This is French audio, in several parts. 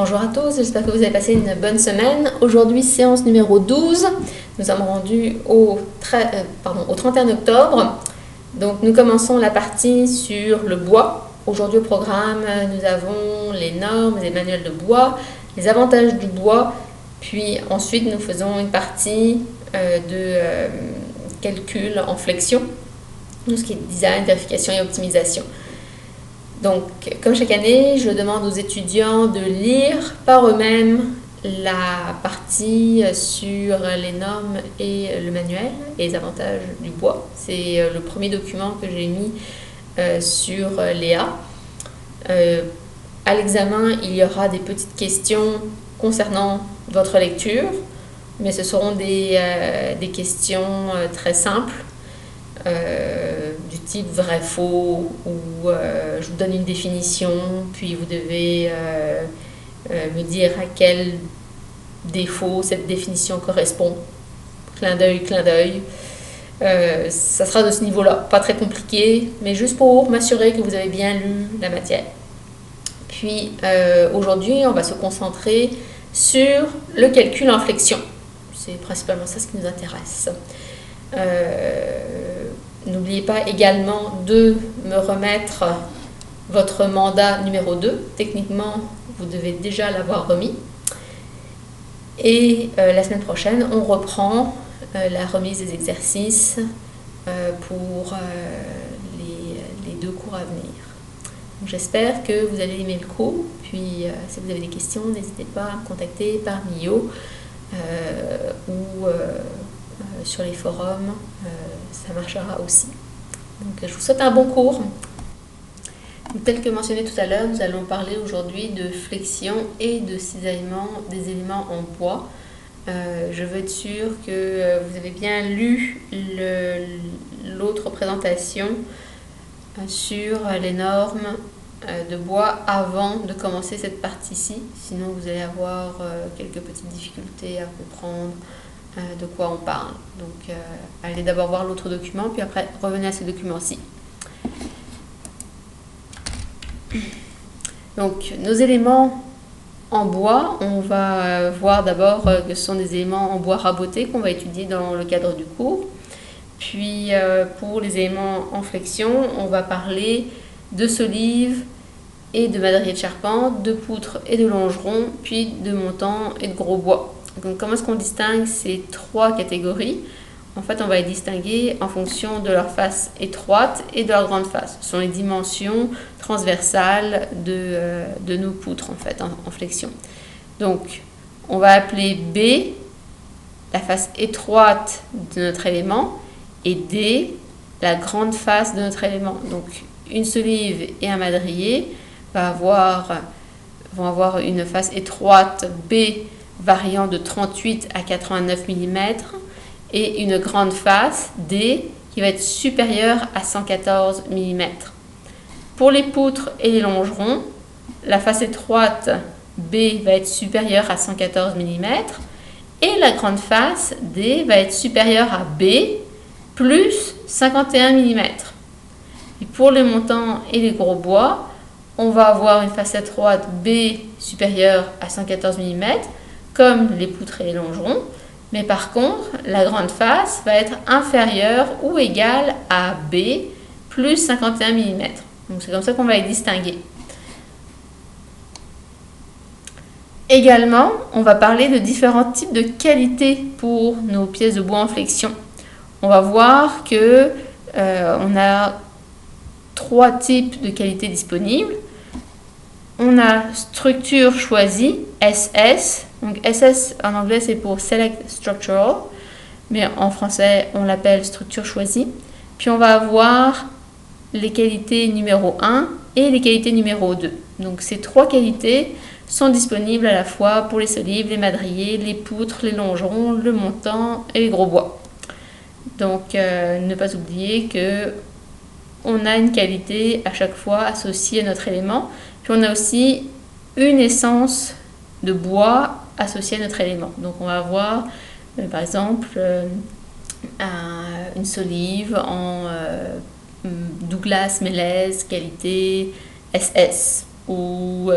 Bonjour à tous, j'espère que vous avez passé une bonne semaine. Aujourd'hui, séance numéro 12. Nous sommes rendus au 31 octobre. Donc, nous commençons la partie sur le bois. Aujourd'hui au programme, nous avons les normes, les manuels de bois, les avantages du bois. Puis ensuite, nous faisons une partie de calcul en flexion, tout ce qui est design, vérification et optimisation. Donc, comme chaque année, je demande aux étudiants de lire par eux-mêmes la partie sur les normes et le manuel et les avantages du bois. C'est le premier document que j'ai mis sur Léa. À l'examen, il y aura des petites questions concernant votre lecture, mais ce seront des questions très simples. Du type vrai-faux ou je vous donne une définition, puis vous devez me dire à quel défaut cette définition correspond. Clin d'œil, clin d'œil. Ça sera de ce niveau-là, pas très compliqué, mais juste pour m'assurer que vous avez bien lu la matière. Puis aujourd'hui, on va se concentrer sur le calcul en flexion. C'est principalement ça ce qui nous intéresse. N'oubliez pas également de me remettre votre mandat numéro 2. Techniquement, vous devez déjà l'avoir remis. Et la semaine prochaine, on reprend la remise des exercices pour les 2 cours à venir. J'espère que vous allez aimer le cours. Puis, si vous avez des questions, n'hésitez pas à me contacter par Mio ou sur les forums, ça marchera aussi. Donc, je vous souhaite un bon cours. Tel que mentionné tout à l'heure, nous allons parler aujourd'hui de flexion et de cisaillement des éléments en bois. Je veux être sûre que vous avez bien lu l'autre présentation sur les normes de bois avant de commencer cette partie-ci. Sinon, vous allez avoir quelques petites difficultés à comprendre de quoi on parle. Donc, allez d'abord voir l'autre document, puis après, revenez à ce document-ci. Donc, nos éléments en bois, on va voir d'abord que ce sont des éléments en bois raboté qu'on va étudier dans le cadre du cours. Puis, pour les éléments en flexion, on va parler de solives et de madriers de charpente, de poutres et de longerons, puis de montants et de gros bois. Donc, comment est-ce qu'on distingue ces 3 catégories? En fait, on va les distinguer en fonction de leur face étroite et de leur grande face. Ce sont les dimensions transversales de nos poutres, en fait, en flexion. Donc, on va appeler B la face étroite de notre élément et D la grande face de notre élément. Donc, une solive et un madrier vont avoir une face étroite B variant de 38 à 89 mm et une grande face D qui va être supérieure à 114 mm. Pour les poutres et les longerons, la face étroite B va être supérieure à 114 mm et la grande face D va être supérieure à B plus 51 mm. Et pour les montants et les gros bois, on va avoir une face étroite B supérieure à 114 mm comme les poutres et les longerons, mais par contre, la grande face va être inférieure ou égale à B plus 51 mm. Donc, c'est comme ça qu'on va les distinguer. Également, on va parler de différents types de qualités pour nos pièces de bois en flexion. On va voir que on a 3 types de qualités disponibles. On a structure choisie, SS. Donc SS en anglais c'est pour Select Structural, mais en français on l'appelle structure choisie. Puis on va avoir les qualités numéro 1 et les qualités numéro 2. Donc ces 3 qualités sont disponibles à la fois pour les solives, les madriers, les poutres, les longerons, le montant et les gros bois. Donc ne pas oublier que on a une qualité à chaque fois associée à notre élément. Puis on a aussi une essence de bois associée à notre élément. Donc on va avoir par exemple une solive en Douglas Mélèze qualité SS ou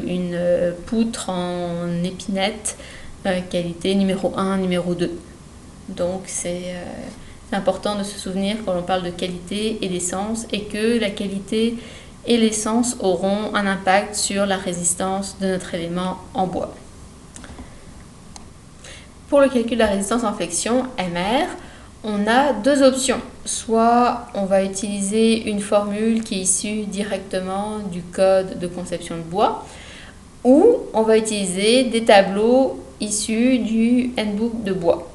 une poutre en épinette, qualité numéro 1, numéro 2. Donc c'est important de se souvenir quand on parle de qualité et d'essence et que la qualité et l'essence auront un impact sur la résistance de notre élément en bois. Pour le calcul de la résistance en flexion, MR, on a deux options. Soit on va utiliser une formule qui est issue directement du code de conception de bois, ou on va utiliser des tableaux issus du handbook de bois.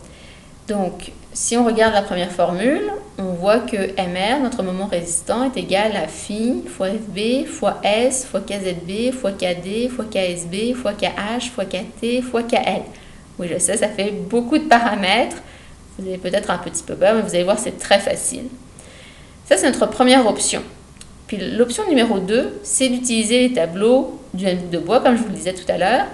Donc, si on regarde la première formule, on voit que MR, notre moment résistant, est égal à phi fois FB fois S fois KZB fois KD fois KSB fois KH fois KT fois KL. Oui, je sais, ça fait beaucoup de paramètres. Vous avez peut-être un petit peu peur, mais vous allez voir, c'est très facile. Ça, c'est notre première option. Puis l'option numéro 2, c'est d'utiliser les tableaux du handbook de bois, comme je vous le disais tout à l'heure.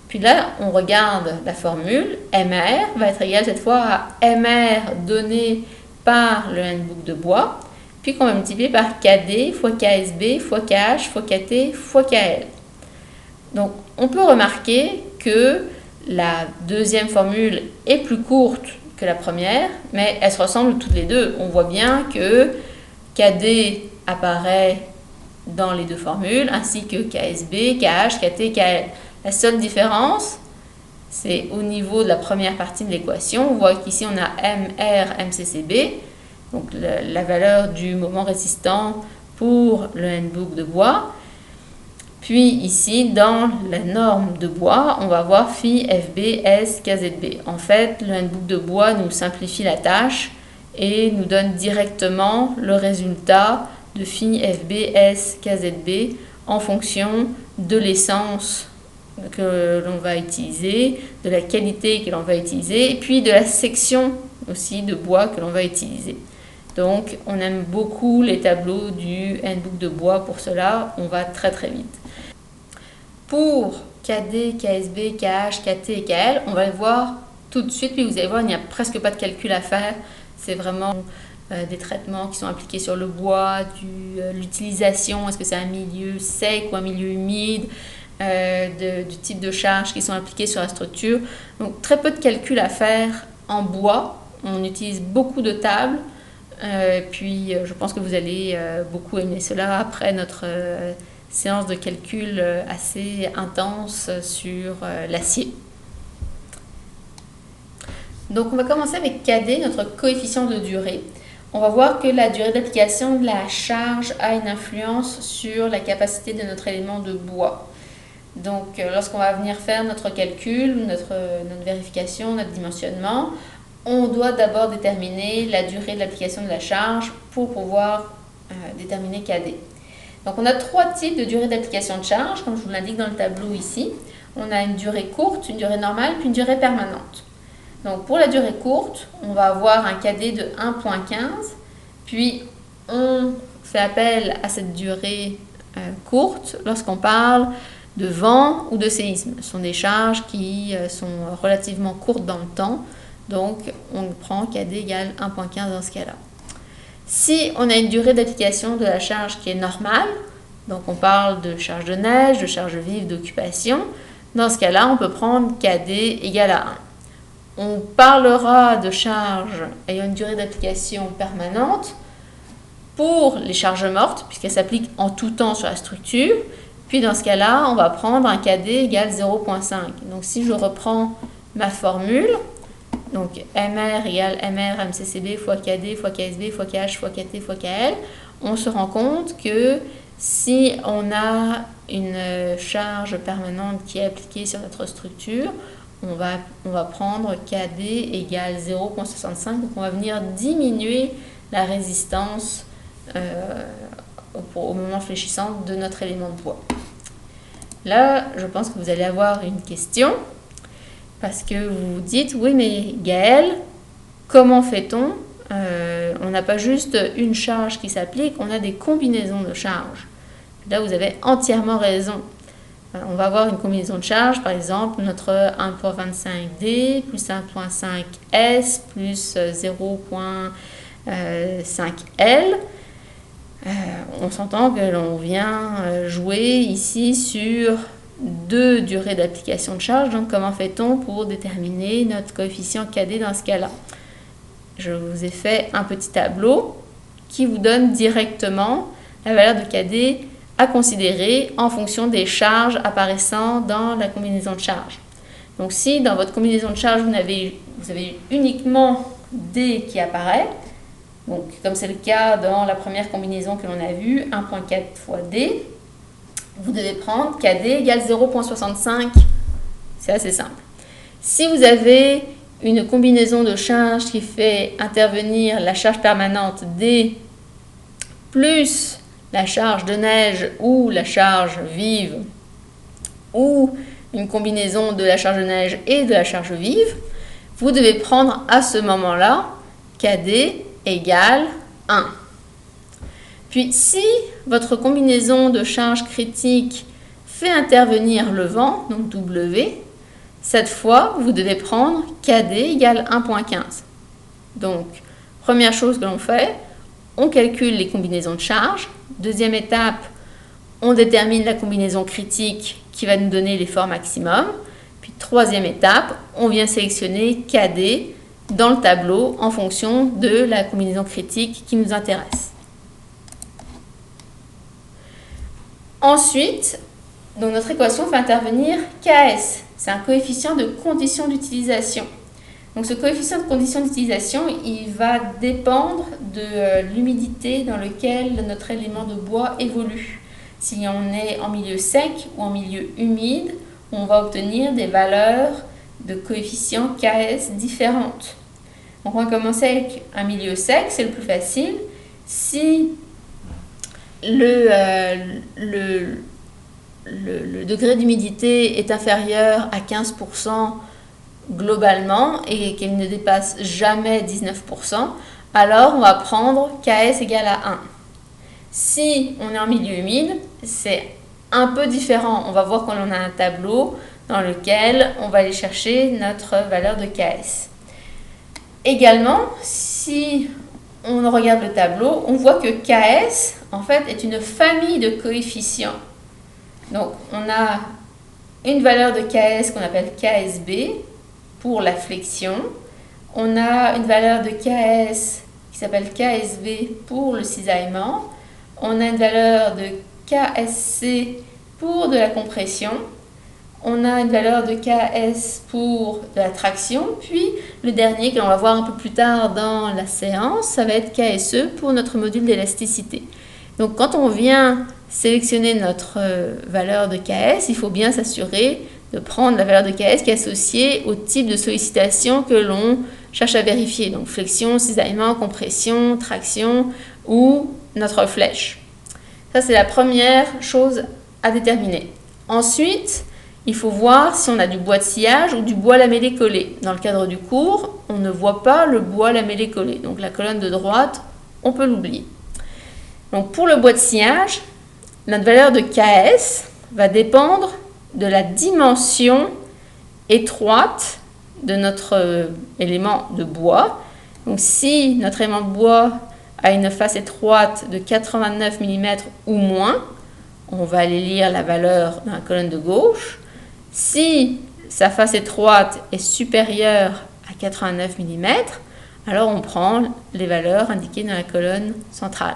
Puis là, on regarde la formule. MR va être égal cette fois à MR donné par le handbook de bois, puis qu'on va multiplier par KD fois KSB fois KH fois KT fois KL. Donc, on peut remarquer que la deuxième formule est plus courte que la première, mais elles se ressemblent toutes les deux. On voit bien que KD apparaît dans les deux formules, ainsi que KSB, KH, KT, KL. La seule différence, c'est au niveau de la première partie de l'équation. On voit qu'ici, on a MR, MCCB, donc la valeur du moment résistant pour le handbook de bois. Puis ici, dans la norme de bois, on va voir phi, FB, S, KZB. En fait, le handbook de bois nous simplifie la tâche et nous donne directement le résultat de phi, FB, S, KZB en fonction de l'essence que l'on va utiliser, de la qualité que l'on va utiliser et puis de la section aussi de bois que l'on va utiliser. Donc, on aime beaucoup les tableaux du handbook de bois pour cela, on va très très vite. Pour KD, KSB, KH, KT et KL, on va le voir tout de suite, puis vous allez voir, il n'y a presque pas de calcul à faire. C'est vraiment des traitements qui sont appliqués sur le bois, l'utilisation, est-ce que c'est un milieu sec ou un milieu humide, du type de charge qui sont appliquées sur la structure. Donc très peu de calcul à faire en bois. On utilise beaucoup de tables. Puis je pense que vous allez beaucoup aimer cela après notre séance de calcul assez intense sur l'acier. Donc on va commencer avec KD, notre coefficient de durée. On va voir que la durée d'application de la charge a une influence sur la capacité de notre élément de bois. Donc lorsqu'on va venir faire notre calcul, notre vérification, notre dimensionnement, on doit d'abord déterminer la durée de l'application de la charge pour pouvoir déterminer KD. Donc on a trois types de durée d'application de charge, comme je vous l'indique dans le tableau ici. On a une durée courte, une durée normale, puis une durée permanente. Donc pour la durée courte, on va avoir un KD de 1,15, puis on fait appel à cette durée courte lorsqu'on parle de vent ou de séisme. Ce sont des charges qui sont relativement courtes dans le temps, donc on prend KD égale 1,15 dans ce cas-là. Si on a une durée d'application de la charge qui est normale, donc on parle de charge de neige, de charge vive, d'occupation, dans ce cas-là, on peut prendre KD égale à 1. On parlera de charges ayant une durée d'application permanente pour les charges mortes, puisqu'elles s'appliquent en tout temps sur la structure. Puis dans ce cas-là, on va prendre un KD égale 0,5. Donc si je reprends ma formule, donc MR égale MR MCCB fois KD fois KSB fois KH fois KT fois KL, on se rend compte que si on a une charge permanente qui est appliquée sur notre structure, on va prendre KD égale 0,65, donc on va venir diminuer la résistance au moment fléchissant de notre élément de bois. Là, je pense que vous allez avoir une question, parce que vous vous dites, oui mais Gaëlle, comment fait-on on n'a pas juste une charge qui s'applique, on a des combinaisons de charges. Là, vous avez entièrement raison. On va avoir une combinaison de charges, par exemple, notre 1,25D plus 1,5S plus 0,5L. On s'entend que l'on vient jouer ici sur 2 durées d'application de charge. Donc comment fait-on pour déterminer notre coefficient KD dans ce cas-là? Je vous ai fait un petit tableau qui vous donne directement la valeur de KD à considérer en fonction des charges apparaissant dans la combinaison de charges. Donc si dans votre combinaison de charges vous avez uniquement D qui apparaît, donc comme c'est le cas dans la première combinaison que l'on a vue, 1.4 fois D, vous devez prendre KD égale 0.65. C'est assez simple. Si vous avez une combinaison de charges qui fait intervenir la charge permanente D plus la charge de neige ou la charge vive, ou une combinaison de la charge de neige et de la charge vive, vous devez prendre à ce moment-là KD égale 1. Puis si votre combinaison de charges critiques fait intervenir le vent, donc W, cette fois vous devez prendre KD égale 1.15. Donc première chose que l'on fait, on calcule les combinaisons de charges. Deuxième étape, on détermine la combinaison critique qui va nous donner l'effort maximum. Puis troisième étape, on vient sélectionner KD dans le tableau en fonction de la combinaison critique qui nous intéresse. Ensuite, donc notre équation fait intervenir KS. C'est un coefficient de condition d'utilisation. Donc ce coefficient de condition d'utilisation, il va dépendre de l'humidité dans laquelle notre élément de bois évolue. Si on est en milieu sec ou en milieu humide, on va obtenir des valeurs de coefficient KS différentes. Donc on va commencer avec un milieu sec, c'est le plus facile. Si le degré d'humidité est inférieur à 15% globalement et qu'il ne dépasse jamais 19%, alors on va prendre KS égale à 1. Si on est en milieu humide, c'est un peu différent. On va voir qu'on a un tableau dans lequel on va aller chercher notre valeur de KS. Également, si on regarde le tableau, on voit que KS, en fait, est une famille de coefficients. Donc, on a une valeur de KS qu'on appelle KSB pour la flexion. On a une valeur de KS qui s'appelle KSB pour le cisaillement. On a une valeur de KSC pour de la compression. On a une valeur de KS pour de la traction. Puis, le dernier que l'on va voir un peu plus tard dans la séance, ça va être KSE pour notre module d'élasticité. Donc, quand on vient sélectionner notre valeur de KS, il faut bien s'assurer de prendre la valeur de KS qui est associée au type de sollicitation que l'on cherche à vérifier. Donc, flexion, cisaillement, compression, traction ou notre flèche. Ça, c'est la première chose à déterminer. Ensuite, il faut voir si on a du bois de sciage ou du bois lamellé collé. Dans le cadre du cours, on ne voit pas le bois lamellé collé. Donc, la colonne de droite, on peut l'oublier. Donc, pour le bois de sciage, notre valeur de KS va dépendre de la dimension étroite de notre élément de bois. Donc, si notre élément de bois a une face étroite de 89 mm ou moins, on va aller lire la valeur dans la colonne de gauche. Si sa face étroite est supérieure à 89 mm, alors on prend les valeurs indiquées dans la colonne centrale.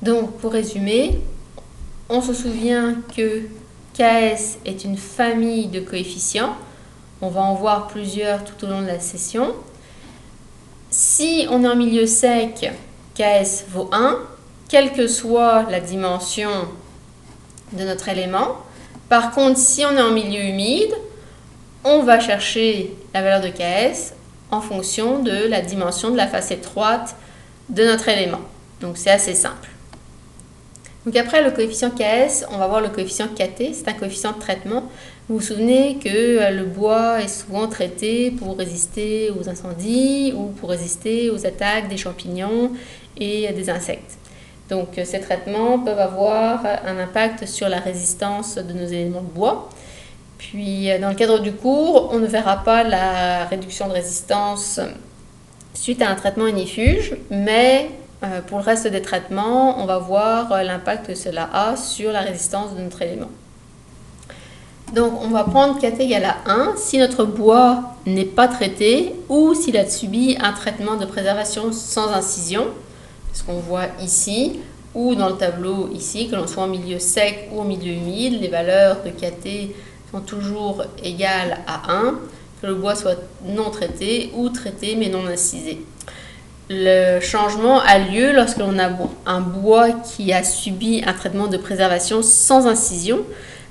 Donc, pour résumer, on se souvient que KS est une famille de coefficients. On va en voir plusieurs tout au long de la session. Si on est en milieu sec, KS vaut 1, quelle que soit la dimension de notre élément. Par contre, si on est en milieu humide, on va chercher la valeur de KS en fonction de la dimension de la face étroite de notre élément. Donc, c'est assez simple. Donc après le coefficient KS, on va voir le coefficient KT, c'est un coefficient de traitement. Vous vous souvenez que le bois est souvent traité pour résister aux incendies ou pour résister aux attaques des champignons et des insectes. Donc ces traitements peuvent avoir un impact sur la résistance de nos éléments de bois. Puis dans le cadre du cours, on ne verra pas la réduction de résistance suite à un traitement ignifuge, mais pour le reste des traitements, on va voir l'impact que cela a sur la résistance de notre élément. Donc on va prendre KT égale à 1 si notre bois n'est pas traité ou s'il a subi un traitement de préservation sans incision, ce qu'on voit ici, ou dans le tableau ici, que l'on soit en milieu sec ou en milieu humide, les valeurs de KT sont toujours égales à 1, que le bois soit non traité ou traité mais non incisé. Le changement a lieu lorsque l'on a un bois qui a subi un traitement de préservation sans incision.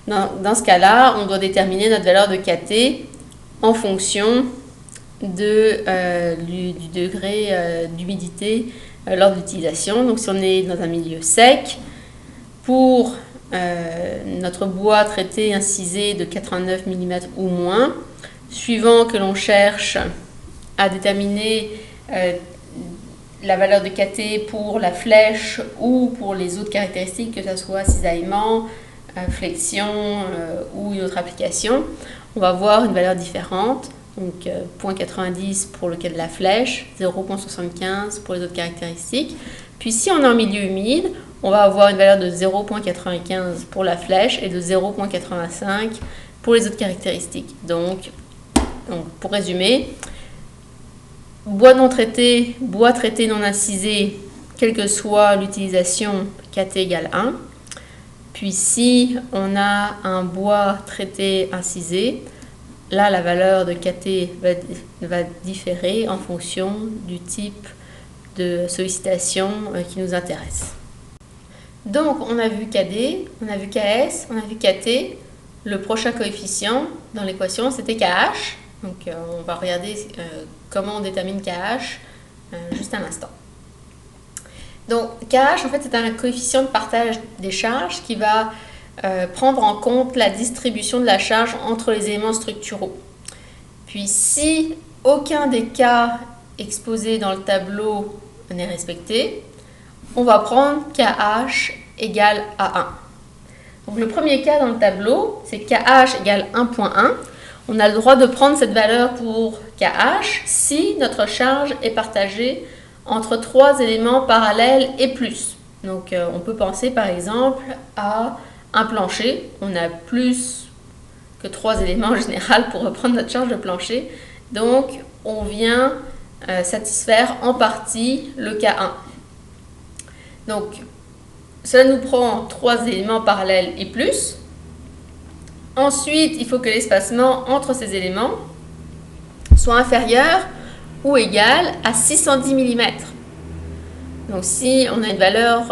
Dans ce cas-là, on doit déterminer notre valeur de KT en fonction du degré d'humidité lors de l'utilisation. Donc si on est dans un milieu sec, pour notre bois traité incisé de 89 mm ou moins, suivant que l'on cherche à déterminer la valeur de KT pour la flèche ou pour les autres caractéristiques, que ce soit cisaillement, flexion ou une autre application, on va avoir une valeur différente. Donc 0,90 pour le cas de la flèche, 0,75 pour les autres caractéristiques. Puis si on est en milieu humide, on va avoir une valeur de 0,95 pour la flèche et de 0,85 pour les autres caractéristiques. Donc pour résumer, bois non traité, bois traité non incisé, quelle que soit l'utilisation, KT égale 1. Puis si on a un bois traité incisé, là la valeur de KT va différer en fonction du type de sollicitation qui nous intéresse. Donc on a vu KD, on a vu KS, on a vu KT. Le prochain coefficient dans l'équation c'était KH. Donc on va regarder comment on détermine KH juste un instant. Donc KH en fait c'est un coefficient de partage des charges qui va prendre en compte la distribution de la charge entre les éléments structuraux. Puis si aucun des cas exposés dans le tableau n'est respecté, on va prendre KH égale à 1. Donc le premier cas dans le tableau, c'est KH égale 1.1. On a le droit de prendre cette valeur pour KH si notre charge est partagée entre 3 éléments parallèles et plus. Donc on peut penser par exemple à un plancher. On a plus que 3 éléments en général pour reprendre notre charge de plancher. Donc on vient satisfaire en partie le cas 1. Donc cela nous prend 3 éléments parallèles et plus. Ensuite, il faut que l'espacement entre ces éléments soit inférieur ou égal à 610 mm. Donc si on a une valeur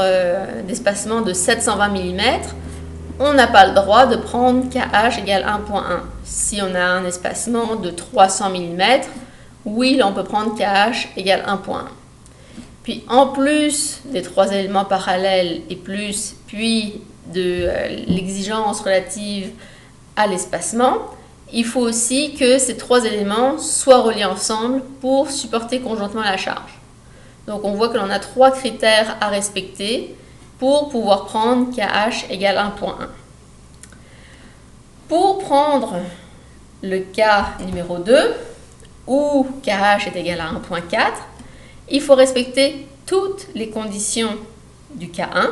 d'espacement de 720 mm, on n'a pas le droit de prendre KH égale 1.1. Si on a un espacement de 300 mm, oui, là on peut prendre KH égale 1.1. Puis en plus des 3 éléments parallèles et plus, puis de l'exigence relative à l'espacement, il faut aussi que ces 3 éléments soient reliés ensemble pour supporter conjointement la charge. Donc on voit que l'on a 3 critères à respecter pour pouvoir prendre KH égale 1.1. Pour prendre le cas numéro 2, où KH est égal à 1.4, il faut respecter toutes les conditions du cas 1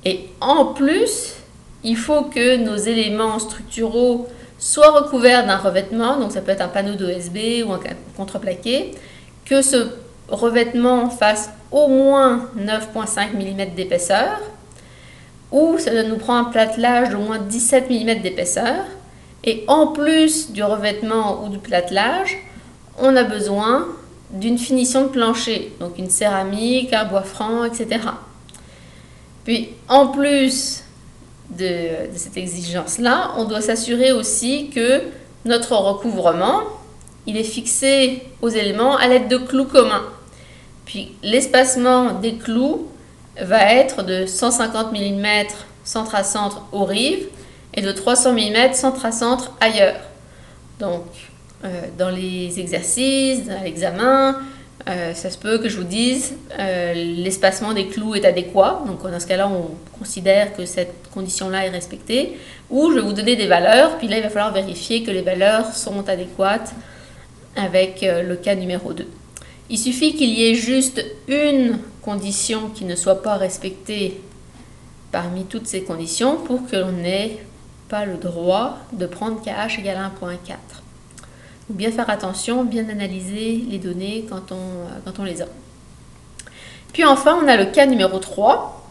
et en plus, il faut que nos éléments structuraux soient recouverts d'un revêtement, donc ça peut être un panneau d'OSB ou un contreplaqué, que ce revêtement fasse au moins 9,5 mm d'épaisseur, ou ça nous prend un platelage d'au moins 17 mm d'épaisseur, et en plus du revêtement ou du platelage, on a besoin d'une finition de plancher, donc une céramique, un bois franc, etc. Puis en plus de cette exigence-là, on doit s'assurer aussi que notre recouvrement, il est fixé aux éléments à l'aide de clous communs. Puis l'espacement des clous va être de 150 mm centre à centre aux rives et de 300 mm centre à centre ailleurs. Donc dans les exercices, dans l'examen, ça se peut que je vous dise l'espacement des clous est adéquat. Donc dans ce cas-là, on considère que cette condition-là est respectée. Ou je vais vous donner des valeurs, puis là, il va falloir vérifier que les valeurs sont adéquates avec le cas numéro 2. Il suffit qu'il y ait juste une condition qui ne soit pas respectée parmi toutes ces conditions pour que l'on n'ait pas le droit de prendre KH égale 1.4. Donc bien faire attention, bien analyser les données quand on les a. Puis enfin, on a le cas numéro 3.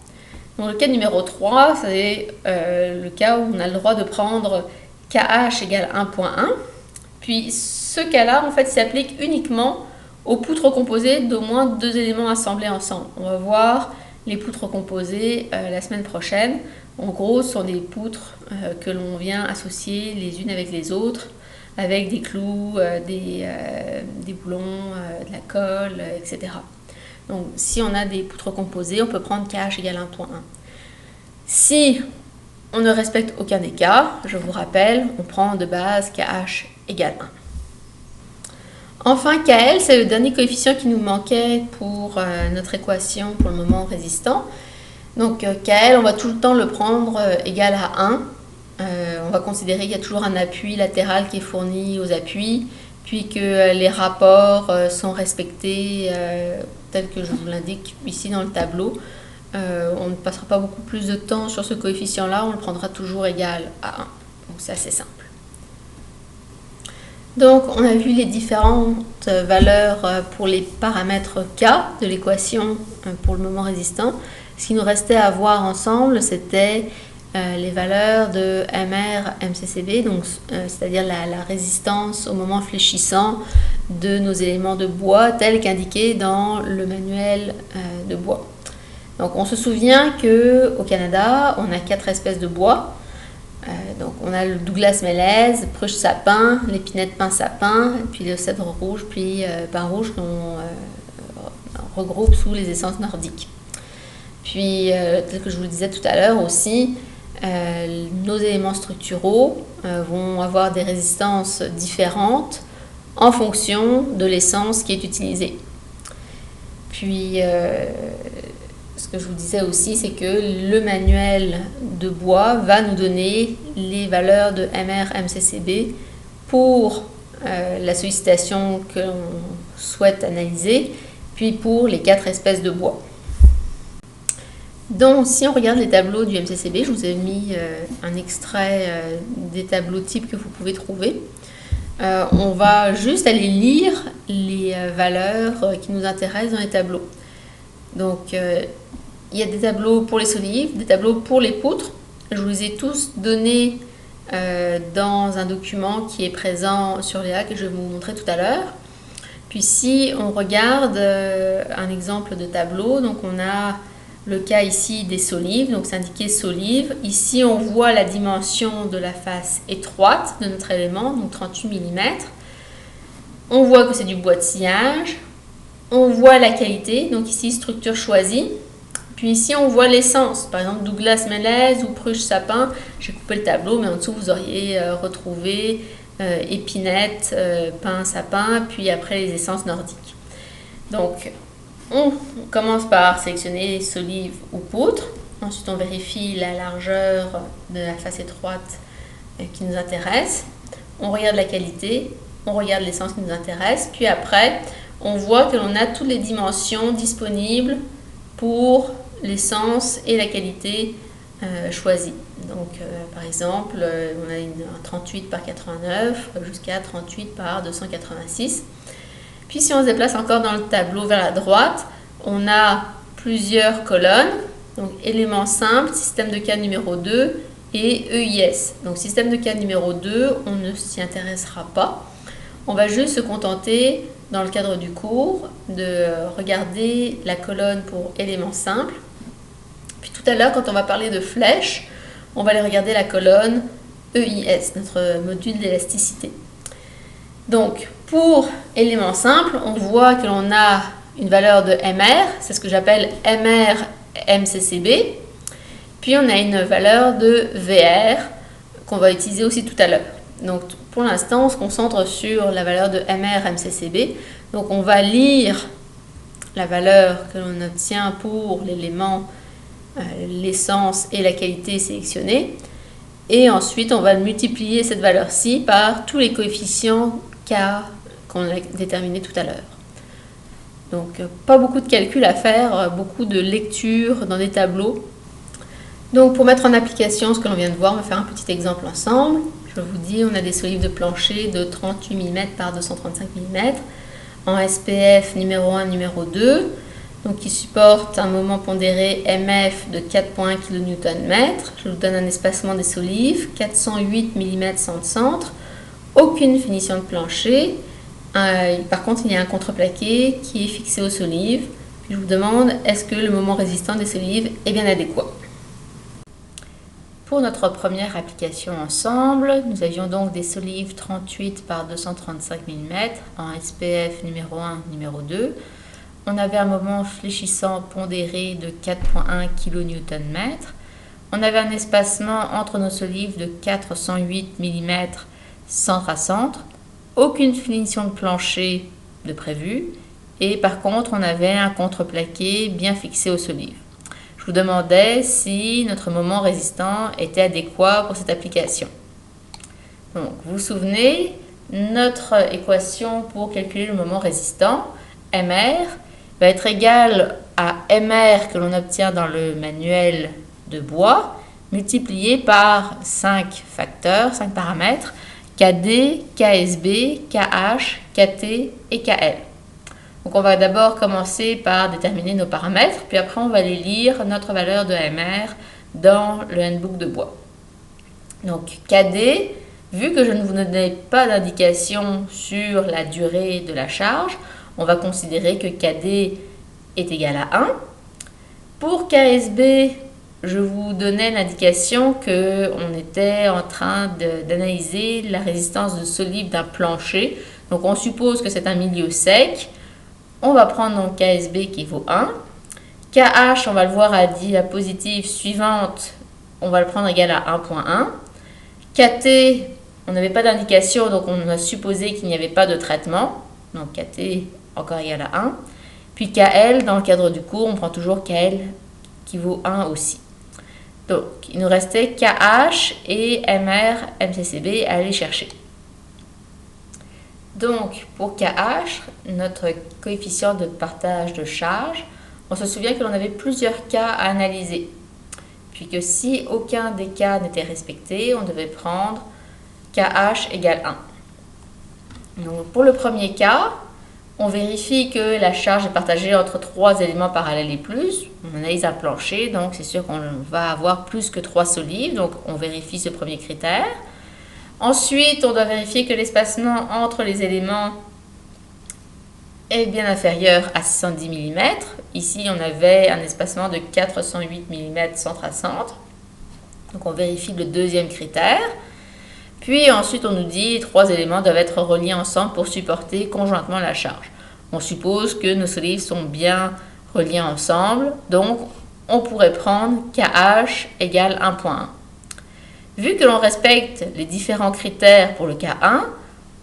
Donc le cas numéro 3, c'est le cas où on a le droit de prendre KH égale 1.1. Puis ce cas-là, en fait, s'applique uniquement aux poutres composées d'au moins 2 éléments assemblés ensemble. On va voir les poutres composées la semaine prochaine. En gros, ce sont des poutres que l'on vient associer les unes avec les autres, avec des clous, des boulons, de la colle, etc. Donc, si on a des poutres composées, on peut prendre KH égale 1.1. Si on ne respecte aucun des cas, je vous rappelle, on prend de base KH égale 1. Enfin, KL, c'est le dernier coefficient qui nous manquait pour notre équation pour le moment résistant. Donc, KL, on va tout le temps le prendre égal à 1. On va considérer qu'il y a toujours un appui latéral qui est fourni aux appuis, puis que les rapports sont respectés tels que je vous l'indique ici dans le tableau. On ne passera pas beaucoup plus de temps sur ce coefficient-là, on le prendra toujours égal à 1. Donc c'est assez simple. Donc on a vu les différentes valeurs pour les paramètres K de l'équation pour le moment résistant. Ce qui nous restait à voir ensemble, c'était les valeurs de MR, MCCB, donc c'est-à-dire la résistance au moment fléchissant de nos éléments de bois tels qu'indiqués dans le manuel de bois. Donc on se souvient qu'au Canada, on a 4 espèces de bois. Donc on a le Douglas mélèze, pruche sapin, l'épinette pin sapin, puis le cèdre rouge, puis pin rouge qu'on regroupe sous les essences nordiques. Puis, tel que je vous le disais tout à l'heure aussi, nos éléments structuraux vont avoir des résistances différentes en fonction de l'essence qui est utilisée. Puis, ce que je vous disais aussi, c'est que le manuel de bois va nous donner les valeurs de MR, MCCB pour la sollicitation que l'on souhaite analyser, puis pour les 4 espèces de bois. Donc, si on regarde les tableaux du MCCB, je vous ai mis un extrait des tableaux types que vous pouvez trouver. On va juste aller lire les valeurs qui nous intéressent dans les tableaux. Donc, il y a des tableaux pour les solives, des tableaux pour les poutres. Je vous les ai tous donnés dans un document qui est présent sur Léa que je vais vous montrer tout à l'heure. Puis, si on regarde un exemple de tableau, donc on a le cas ici des solives, donc c'est indiqué solive. Ici, on voit la dimension de la face étroite de notre élément, donc 38 mm. On voit que c'est du bois de sciage. On voit la qualité, donc ici, structure choisie. Puis ici, on voit l'essence, par exemple Douglas mélèze ou pruche sapin. J'ai coupé le tableau, mais en dessous, vous auriez retrouvé épinette, pin sapin, puis après les essences nordiques. Donc, on commence par sélectionner solive ou poutre. Ensuite, on vérifie la largeur de la face étroite qui nous intéresse. On regarde la qualité, on regarde l'essence qui nous intéresse. Puis après, on voit que l'on a toutes les dimensions disponibles pour l'essence et la qualité choisie. Donc, par exemple, on a un 38 par 89 jusqu'à 38 par 286. Puis si on se déplace encore dans le tableau vers la droite, on a plusieurs colonnes, donc éléments simples, système de cas numéro 2 et EIS. Donc système de cas numéro 2, on ne s'y intéressera pas. On va juste se contenter, dans le cadre du cours, de regarder la colonne pour éléments simples. Puis tout à l'heure, quand on va parler de flèches, on va aller regarder la colonne EIS, notre module d'élasticité. Donc, pour éléments simples, on voit que l'on a une valeur de MR, c'est ce que j'appelle MR MCCB. Puis on a une valeur de VR qu'on va utiliser aussi tout à l'heure. Donc pour l'instant, on se concentre sur la valeur de MR MCCB. Donc on va lire la valeur que l'on obtient pour l'élément, l'essence et la qualité sélectionnée. Et ensuite, on va multiplier cette valeur-ci par tous les coefficients K qu'on a déterminés tout à l'heure. Donc pas beaucoup de calculs à faire, beaucoup de lecture dans des tableaux. Donc pour mettre en application ce que l'on vient de voir, on va faire un petit exemple ensemble. Je vous dis, on a des solives de plancher de 38 mm par 235 mm en SPF numéro 1, numéro 2, donc qui supporte un moment pondéré MF de 4,1 kN/m. Je vous donne un espacement des solives, 408 mm sans centre, aucune finition de plancher. Par contre, il y a un contreplaqué qui est fixé aux solives. Puis je vous demande, est-ce que le moment résistant des solives est bien adéquat? Pour notre première application ensemble, nous avions donc des solives 38 par 235 mm en SPF numéro 1, numéro 2. On avait un moment fléchissant pondéré de 4,1 kN/m. On avait un espacement entre nos solives de 408 mm centre à centre. Aucune finition de plancher de prévu. Et par contre, on avait un contreplaqué bien fixé aux solives. Je vous demandais si notre moment résistant était adéquat pour cette application. Donc, vous vous souvenez, notre équation pour calculer le moment résistant, MR, va être égale à MR que l'on obtient dans le manuel de bois, multiplié par 5 facteurs, 5 paramètres, KD, KSB, KH, KT et KL. Donc on va d'abord commencer par déterminer nos paramètres, puis après on va aller lire notre valeur de MR dans le handbook de bois. Donc KD, vu que je ne vous donnais pas d'indication sur la durée de la charge, on va considérer que KD est égal à 1. Pour KSB, je vous donnais l'indication qu'on était en train d'analyser la résistance de solive d'un plancher. Donc on suppose que c'est un milieu sec. On va prendre donc KSB qui vaut 1. KH, on va le voir à diapositive suivante, on va le prendre égal à 1,1. KT, on n'avait pas d'indication, donc on a supposé qu'il n'y avait pas de traitement. Donc KT encore égal à 1. Puis KL, dans le cadre du cours, on prend toujours KL qui vaut 1 aussi. Donc il nous restait KH et MR, MCCB à aller chercher. Donc, pour KH, notre coefficient de partage de charge, on se souvient que l'on avait plusieurs cas à analyser. Puis que si aucun des cas n'était respecté, on devait prendre KH égale 1. Donc, pour le premier cas, on vérifie que la charge est partagée entre 3 éléments parallèles et plus. On analyse un plancher, donc c'est sûr qu'on va avoir plus que 3 solives. Donc, on vérifie ce premier critère. Ensuite, on doit vérifier que l'espacement entre les éléments est bien inférieur à 610 mm. Ici, on avait un espacement de 408 mm centre à centre. Donc, on vérifie le deuxième critère. Puis ensuite, on nous dit que 3 éléments doivent être reliés ensemble pour supporter conjointement la charge. On suppose que nos solives sont bien reliés ensemble. Donc, on pourrait prendre KH égale 1,1. Vu que l'on respecte les différents critères pour le cas 1,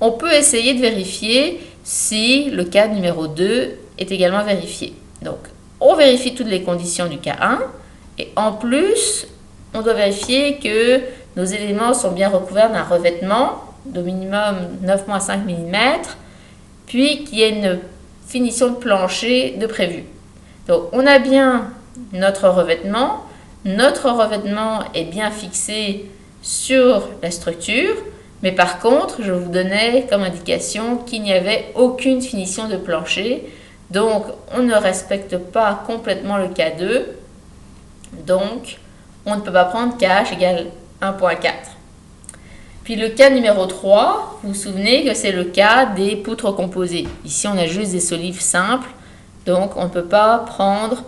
on peut essayer de vérifier si le cas numéro 2 est également vérifié. Donc, on vérifie toutes les conditions du cas 1 et en plus, on doit vérifier que nos éléments sont bien recouverts d'un revêtement d'au minimum 9,5 mm, puis qu'il y ait une finition de plancher de prévu. Donc, on a bien notre revêtement est bien fixé sur la structure, mais par contre, je vous donnais comme indication qu'il n'y avait aucune finition de plancher, donc on ne respecte pas complètement le cas 2, donc on ne peut pas prendre KH égale 1,4. Puis le cas numéro 3, vous vous souvenez que c'est le cas des poutres composées. Ici, on a juste des solives simples, donc on ne peut pas prendre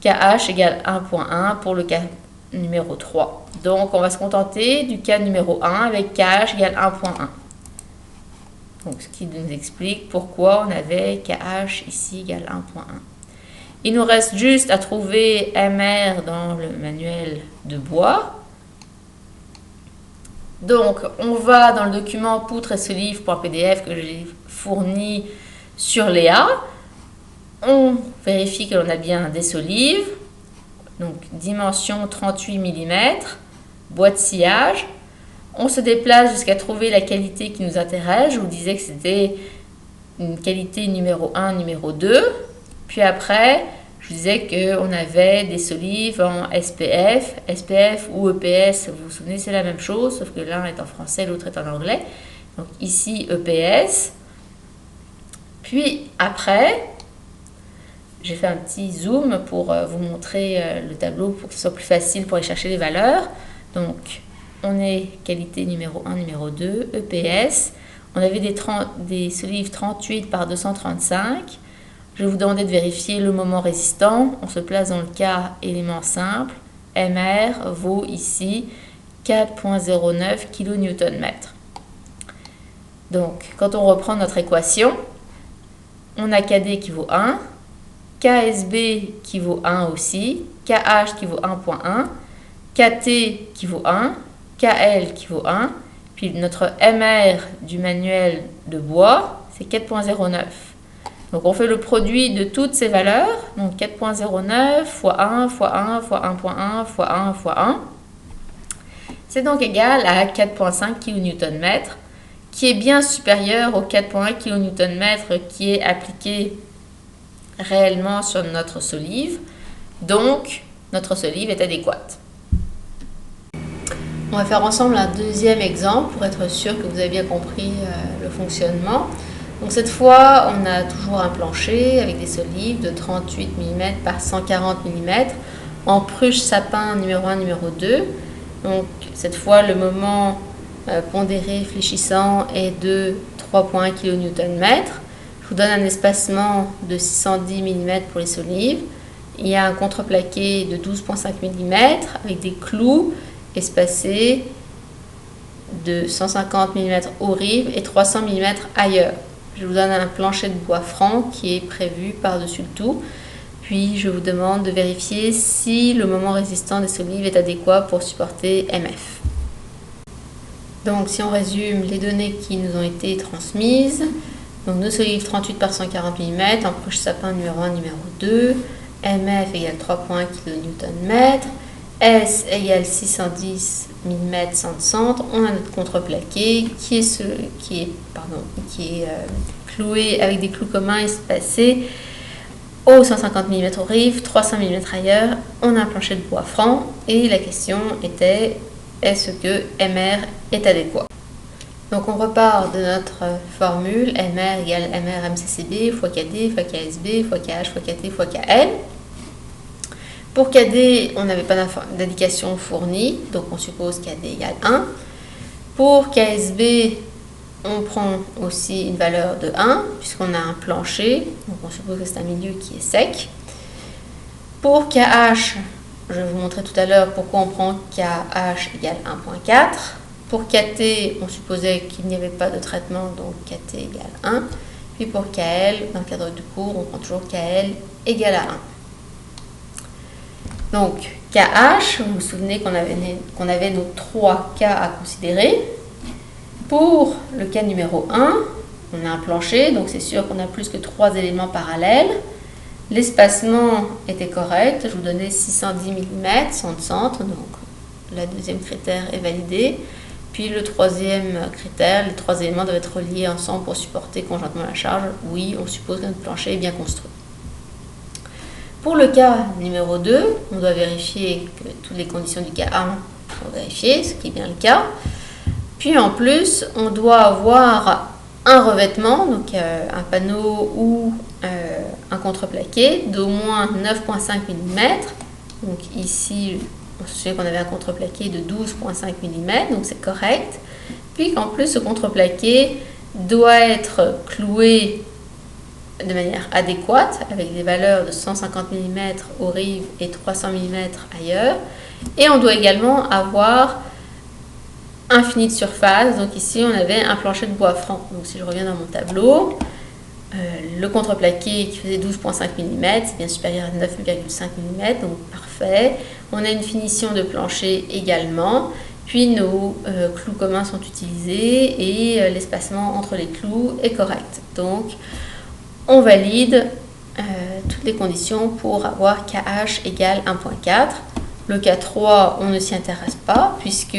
KH égale 1,1 pour le cas numéro 3. Donc, on va se contenter du cas numéro 1 avec KH égale 1,1. Donc, ce qui nous explique pourquoi on avait KH ici égale 1,1. Il nous reste juste à trouver MR dans le manuel de bois. Donc, on va dans le document poutres et solives.pdf que j'ai fourni sur Léa. On vérifie que l'on a bien des solives. Donc, dimension 38 mm, bois de sciage. On se déplace jusqu'à trouver la qualité qui nous intéresse. Je vous disais que c'était une qualité numéro 1, numéro 2. Puis après, je vous disais qu'on avait des solives en SPF. SPF ou EPS, vous vous souvenez, c'est la même chose, sauf que l'un est en français, l'autre est en anglais. Donc ici, EPS. Puis après, j'ai fait un petit zoom pour vous montrer le tableau pour que ce soit plus facile pour aller chercher les valeurs. Donc, on est qualité numéro 1, numéro 2, EPS. On avait des solives 38 par 235. Je vais vous demander de vérifier le moment résistant. On se place dans le cas élément simple. MR vaut ici 4,09 kN/m. Donc, quand on reprend notre équation, on a KD qui vaut 1, KSB qui vaut 1 aussi, KH qui vaut 1,1, KT qui vaut 1, KL qui vaut 1, puis notre MR du manuel de bois, c'est 4,09. Donc on fait le produit de toutes ces valeurs, donc 4,09 fois 1 fois 1 fois 1,1 fois 1 fois 1. C'est donc égal à 4,5 kN/m, qui est bien supérieur au 4,1 kN/m qui est appliqué réellement sur notre solive. Donc, notre solive est adéquate. On va faire ensemble un deuxième exemple pour être sûr que vous avez bien compris le fonctionnement. Donc cette fois, on a toujours un plancher avec des solives de 38 mm par 140 mm en pruche sapin numéro 1, numéro 2. Donc cette fois, le moment pondéré fléchissant est de 3,1 kN/m. Je vous donne un espacement de 610 mm pour les solives. Il y a un contreplaqué de 12,5 mm avec des clous espacés de 150 mm aux rives et 300 mm ailleurs. Je vous donne un plancher de bois franc qui est prévu par-dessus le tout. Puis je vous demande de vérifier si le moment résistant des solives est adéquat pour supporter MF. Donc si on résume les données qui nous ont été transmises, donc nos solives 38 par 140 mm en pruche sapin numéro 1, numéro 2, MF égale 3,1 kN/m, S égale 610 mm sans centre. On a notre contreplaqué qui est cloué avec des clous communs espacés aux 150 mm aux rives, 300 mm ailleurs. On a un plancher de bois franc et la question était: est-ce que MR est adéquat? Donc on repart de notre formule MR égale MR MCCB fois KD fois KSB fois KH fois KT fois KL. Pour KD, on n'avait pas d'indication fournie, donc on suppose KD égale 1. Pour KSB, on prend aussi une valeur de 1, puisqu'on a un plancher, donc on suppose que c'est un milieu qui est sec. Pour KH, je vais vous montrer tout à l'heure pourquoi on prend KH égale 1,4. Pour KT, on supposait qu'il n'y avait pas de traitement, donc KT égale 1. Puis pour KL, dans le cadre du cours, on prend toujours KL égale à 1. Donc, KH, vous vous souvenez qu'on avait nos 3 cas à considérer. Pour le cas numéro 1, on a un plancher, donc c'est sûr qu'on a plus que 3 éléments parallèles. L'espacement était correct, je vous donnais 610 mm, sans centre, donc le deuxième critère est validé. Puis le troisième critère, les 3 éléments doivent être reliés ensemble pour supporter conjointement la charge. Oui, on suppose que notre plancher est bien construit. Pour le cas numéro 2, on doit vérifier que toutes les conditions du cas 1 sont vérifiées, ce qui est bien le cas. Puis en plus, on doit avoir un revêtement, donc un panneau ou un contreplaqué d'au moins 9,5 mm. Donc ici, on se souvient qu'on avait un contreplaqué de 12,5 mm, donc c'est correct. Puis qu'en plus, ce contreplaqué doit être cloué de manière adéquate, avec des valeurs de 150 mm aux rives et 300 mm ailleurs. Et on doit également avoir un fini de surface. Donc ici, on avait un plancher de bois franc. Donc si je reviens dans mon tableau, le contreplaqué qui faisait 12,5 mm, c'est bien supérieur à 9,5 mm, donc parfait. On a une finition de plancher également. Puis nos clous communs sont utilisés et l'espacement entre les clous est correct. Donc, on valide toutes les conditions pour avoir KH égale 1,4. Le cas 3, on ne s'y intéresse pas puisque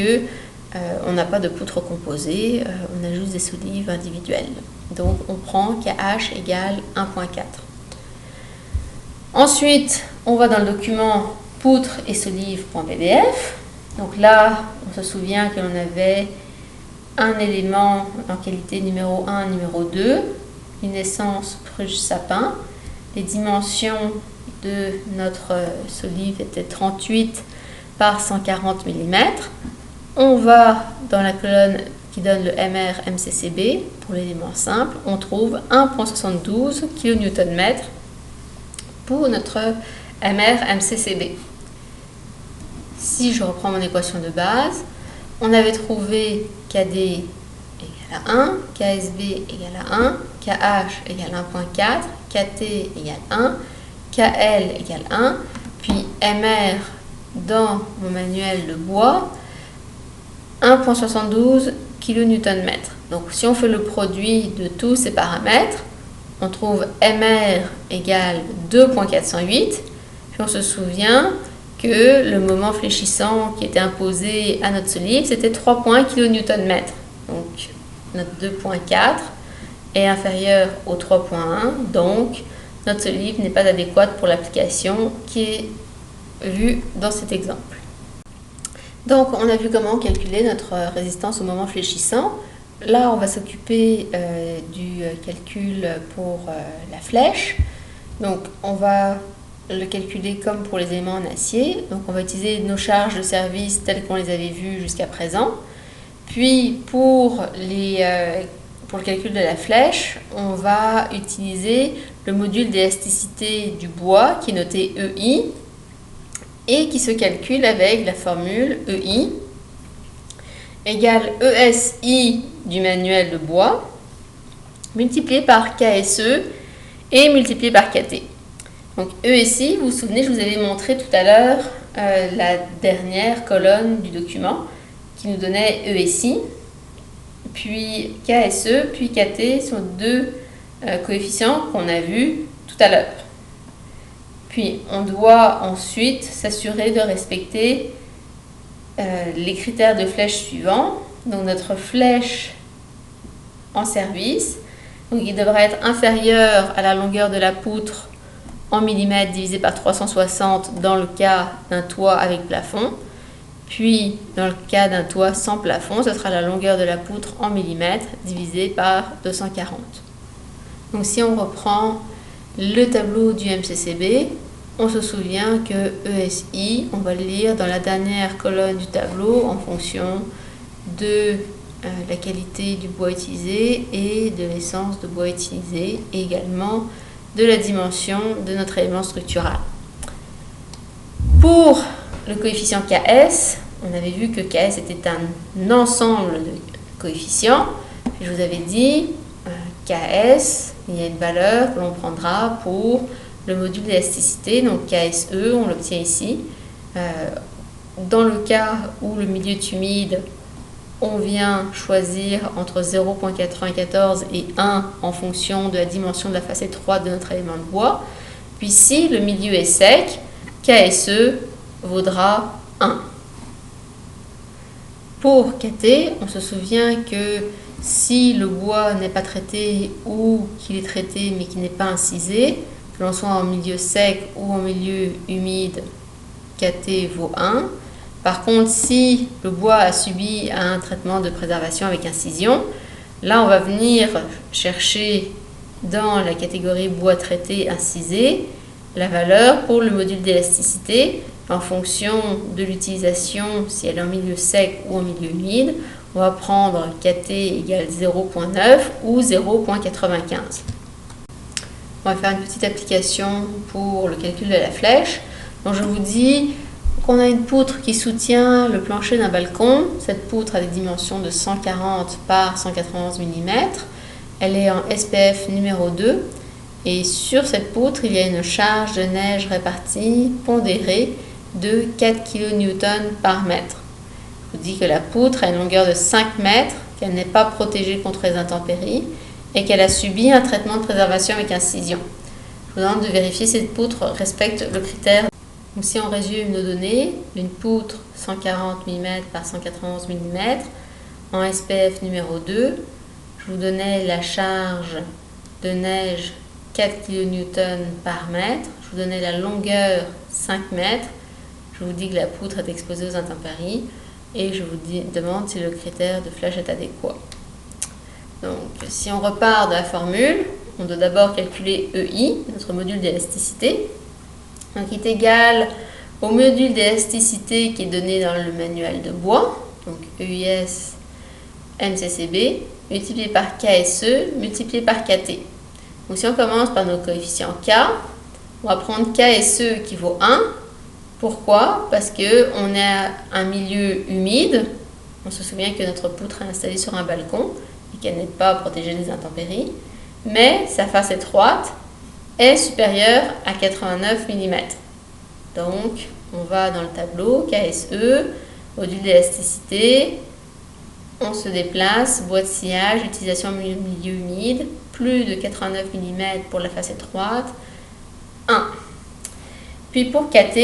on n'a pas de poutre composée, on a juste des solives individuelles. Donc on prend KH égale 1,4. Ensuite, on va dans le document poutre et solive.pdf. Donc là, on se souvient que l'on avait un élément en qualité numéro 1, numéro 2, une essence pruche sapin. Les dimensions de notre solive étaient 38 par 140 mm. On va dans la colonne qui donne le MR MCCB. Pour l'élément simple, on trouve 1,72 kN/m pour notre MR MCCB. Si je reprends mon équation de base, on avait trouvé KD égale à 1, KSB égale à 1, KH égale 1,4, KT égale 1, KL égale 1, puis MR dans mon manuel de bois, 1,72 kN/m. Donc si on fait le produit de tous ces paramètres, on trouve MR égale 2,408, puis on se souvient que le moment fléchissant qui était imposé à notre solive, c'était 3,1 kN/m. Donc notre 2,4 est inférieur au 3,1, donc notre solive n'est pas adéquate pour l'application qui est vue dans cet exemple. Donc on a vu comment calculer notre résistance au moment fléchissant. Là on va s'occuper du calcul pour la flèche. Donc on va le calculer comme pour les éléments en acier. Donc on va utiliser nos charges de service telles qu'on les avait vues jusqu'à présent. Puis pour le calcul de la flèche, on va utiliser le module d'élasticité du bois qui est noté EI et qui se calcule avec la formule EI égale ESI du manuel de bois multiplié par KSE et multiplié par KT. Donc ESI, vous vous souvenez, je vous avais montré tout à l'heure la dernière colonne du document qui nous donnait ESI, puis KSE, puis KT sont deux coefficients qu'on a vus tout à l'heure. Puis on doit ensuite s'assurer de respecter les critères de flèche suivants. Donc notre flèche en service, donc il devrait être inférieur à la longueur de la poutre en millimètres divisé par 360 dans le cas d'un toit avec plafond. Puis dans le cas d'un toit sans plafond, ce sera la longueur de la poutre en millimètres divisé par 240. Donc si on reprend le tableau du MCCB, on se souvient que ESI, on va le lire dans la dernière colonne du tableau en fonction de la qualité du bois utilisé et de l'essence de bois utilisée, et également de la dimension de notre élément structural. Pour le coefficient KS, on avait vu que KS était un ensemble de coefficients. Je vous avais dit, KS, il y a une valeur que l'on prendra pour le module d'élasticité, donc KSE, on l'obtient ici. Dans le cas où le milieu est humide, on vient choisir entre 0,94 et 1 en fonction de la dimension de la face étroite de notre élément de bois. Puis si le milieu est sec, KSE vaudra 1. Pour KT, on se souvient que si le bois n'est pas traité ou qu'il est traité mais qui n'est pas incisé, que l'on soit en milieu sec ou en milieu humide, KT vaut 1. Par contre, si le bois a subi un traitement de préservation avec incision, là on va venir chercher dans la catégorie bois traité incisé la valeur pour le module d'élasticité en fonction de l'utilisation, si elle est en milieu sec ou en milieu humide. On va prendre KT égale 0,9 ou 0,95. On va faire une petite application pour le calcul de la flèche. Donc je vous dis qu'on a une poutre qui soutient le plancher d'un balcon. Cette poutre a des dimensions de 140 par 191 mm. Elle est en SPF numéro 2. Et sur cette poutre, il y a une charge de neige répartie pondérée de 4 kN par mètre. Je vous dis que la poutre a une longueur de 5 mètres, qu'elle n'est pas protégée contre les intempéries et qu'elle a subi un traitement de préservation avec incision. Je vous demande de vérifier si cette poutre respecte le critère. Donc si on résume nos données, une poutre 140 mm par 191 mm en SPF numéro 2, je vous donnais la charge de neige 4 kN par mètre. Je vous donnais la longueur 5 mètres. Je vous dis que la poutre est exposée aux intempéries et je vous demande si le critère de flèche est adéquat. Donc, si on repart de la formule, on doit d'abord calculer EI, notre module d'élasticité. Donc, il est égal au module d'élasticité qui est donné dans le manuel de bois, donc EIS MCCB, multiplié par KSE, multiplié par KT. Donc, si on commence par nos coefficients K, on va prendre KSE qui vaut 1. Pourquoi? Parce qu'on a un milieu humide. On se souvient que notre poutre est installée sur un balcon et qu'elle n'est pas protégée des intempéries. Mais sa face étroite est supérieure à 89 mm. Donc, on va dans le tableau KSE, module d'élasticité. On se déplace, bois de sciage, utilisation en milieu humide, plus de 89 mm pour la face étroite, 1. Puis pour KT,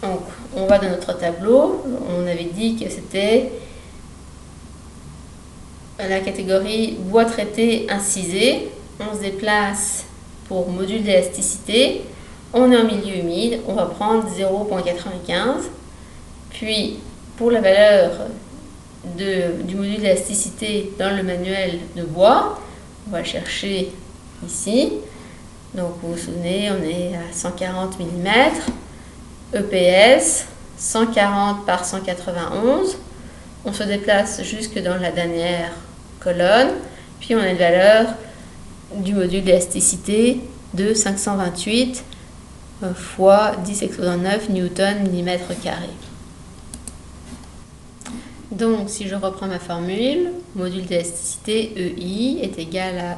donc on va dans notre tableau, on avait dit que c'était la catégorie bois traité incisé. On se déplace pour module d'élasticité, on est en milieu humide, on va prendre 0,95. Puis pour la valeur du module d'élasticité dans le manuel de bois, on va chercher ici. Donc vous vous souvenez, on est à 140 mm, EPS 140 par 191. On se déplace jusque dans la dernière colonne, puis on a une valeur du module d'élasticité de 528 fois 10 exposant 9 newton millimètre carré. Donc, si je reprends ma formule, module d'élasticité EI est égal à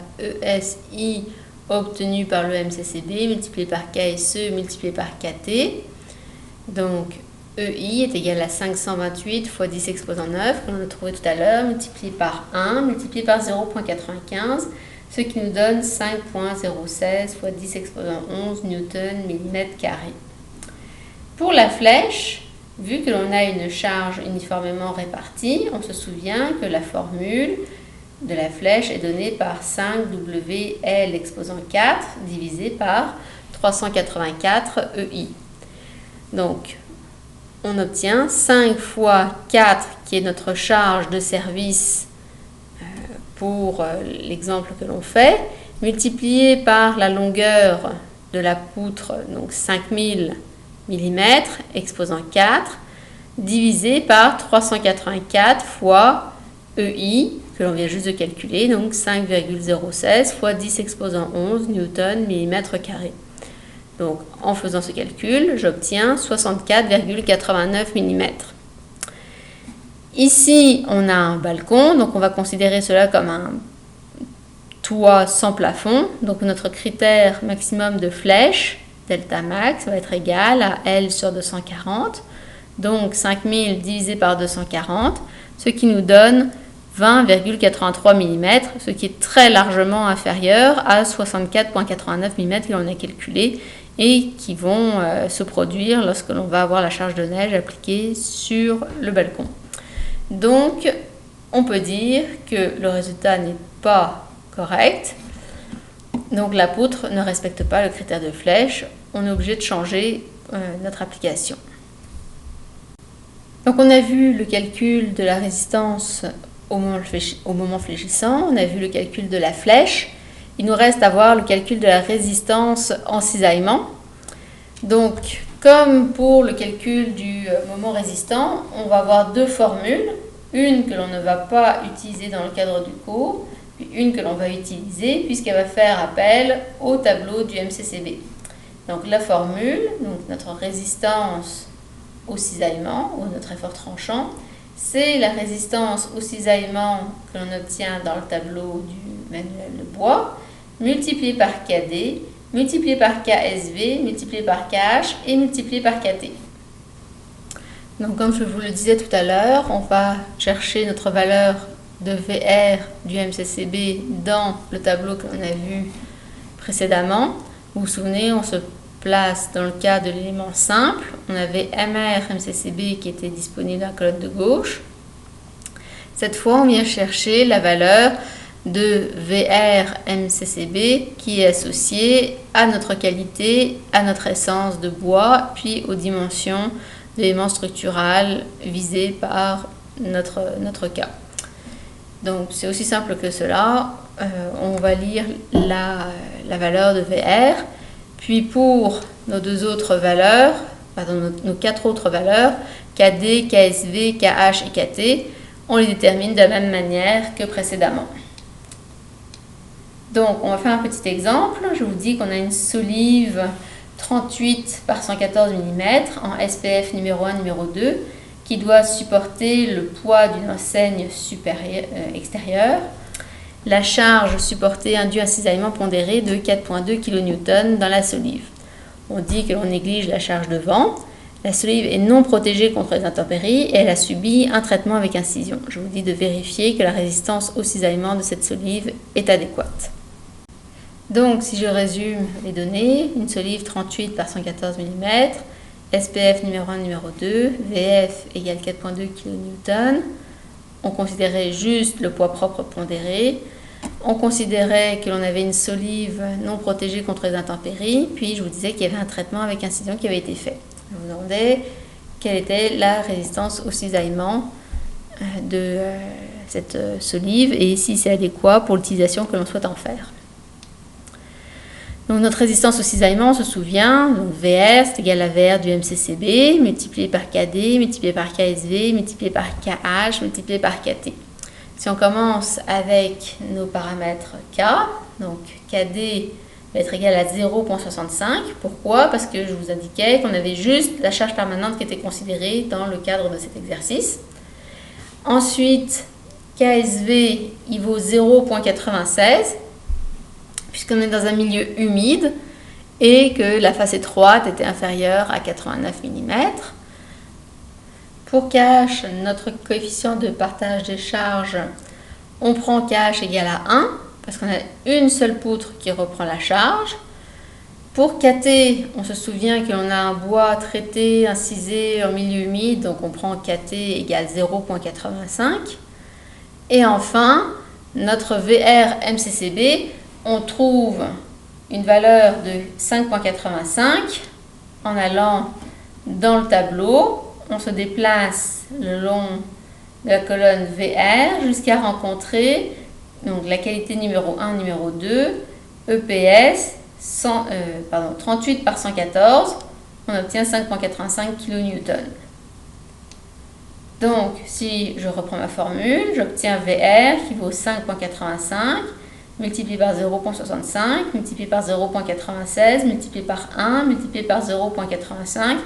ESI obtenu par le MCCB multiplié par KSE multiplié par KT. Donc, EI est égal à 528 fois 10 exposant 9, qu'on a trouvé tout à l'heure, multiplié par 1, multiplié par 0,95, ce qui nous donne 5,016 fois 10 exposant 11 newton millimètre carré. Pour la flèche, vu que l'on a une charge uniformément répartie, on se souvient que la formule de la flèche est donnée par 5WL exposant 4 divisé par 384 EI. Donc, on obtient 5 fois 4 qui est notre charge de service pour l'exemple que l'on fait, multiplié par la longueur de la poutre, donc 5000 mm exposant 4, divisé par 384 fois EI, que l'on vient juste de calculer, donc 5,016 fois 10 exposant 11 newton millimètre carré. Donc, en faisant ce calcul, j'obtiens 64,89 mm. Ici, on a un balcon, donc on va considérer cela comme un toit sans plafond. Donc, notre critère maximum de flèche, delta max, va être égal à L sur 240. Donc, 5000 divisé par 240, ce qui nous donne 20,83 mm, ce qui est très largement inférieur à 64,89 mm que l'on a calculé et qui vont se produire lorsque l'on va avoir la charge de neige appliquée sur le balcon. Donc, on peut dire que le résultat n'est pas correct. Donc, la poutre ne respecte pas le critère de flèche. On est obligé de changer notre application. Donc, on a vu le calcul de la résistance au moment fléchissant. On a vu le calcul de la flèche. Il nous reste à voir le calcul de la résistance en cisaillement. Donc, comme pour le calcul du moment résistant, on va avoir deux formules. Une que l'on ne va pas utiliser dans le cadre du cours, puis une que l'on va utiliser puisqu'elle va faire appel au tableau du MCCB. Donc, la formule, donc notre résistance au cisaillement ou notre effort tranchant, c'est la résistance au cisaillement que l'on obtient dans le tableau du manuel de bois, multiplié par KD, multiplié par KSV, multiplié par KH et multiplié par KT. Donc, comme je vous le disais tout à l'heure, on va chercher notre valeur de VR du MCCB dans le tableau que l'on a vu précédemment. Vous vous souvenez, on se place dans le cas de l'élément simple. On avait MR MCCB qui était disponible dans la colonne de gauche. Cette fois, on vient chercher la valeur de VRMCCB qui est associé à notre qualité, à notre essence de bois, puis aux dimensions d'éléments structural visés par notre cas. Donc c'est aussi simple que cela. On va lire la valeur de VR, puis pour nos deux autres valeurs, nos quatre autres valeurs, KD, KSV, KH et KT, on les détermine de la même manière que précédemment. Donc on va faire un petit exemple. Je vous dis qu'on a une solive 38 par 114 mm en SPF numéro 1, numéro 2 qui doit supporter le poids d'une enseigne extérieure. La charge supportée induit un cisaillement pondéré de 4,2 kN dans la solive. On dit que l'on néglige la charge de vent. La solive est non protégée contre les intempéries et elle a subi un traitement avec incision. Je vous dis de vérifier que la résistance au cisaillement de cette solive est adéquate. Donc, si je résume les données, une solive 38 par 114 mm, SPF numéro 1, numéro 2, VF égale 4,2 kN. On considérait juste le poids propre pondéré. On considérait que l'on avait une solive non protégée contre les intempéries. Puis, je vous disais qu'il y avait un traitement avec incision qui avait été fait. Je vous demandais quelle était la résistance au cisaillement de cette solive et si c'est adéquat pour l'utilisation que l'on souhaite en faire. Donc notre résistance au cisaillement, on se souvient, donc VR c'est égal à VR du MCCB multiplié par KD, multiplié par KSV, multiplié par KH, multiplié par KT. Si on commence avec nos paramètres K, donc KD va être égal à 0,65. Pourquoi? Parce que je vous indiquais qu'on avait juste la charge permanente qui était considérée dans le cadre de cet exercice. Ensuite, KSV, il vaut 0,96. Puisqu'on est dans un milieu humide et que la face étroite était inférieure à 89 mm. Pour KH, notre coefficient de partage des charges, on prend KH égal à 1, parce qu'on a une seule poutre qui reprend la charge. Pour KT, on se souvient que l'on a un bois traité, incisé en milieu humide, donc on prend KT égale 0,85. Et enfin, notre VR MCCB, on trouve une valeur de 5,85 en allant dans le tableau. On se déplace le long de la colonne VR jusqu'à rencontrer donc, la qualité numéro 1, numéro 2, EPS 38 par 114. On obtient 5,85 kN. Donc, si je reprends ma formule, j'obtiens VR qui vaut 5,85 multiplié par 0,65, multiplié par 0,96, multiplié par 1, multiplié par 0,85,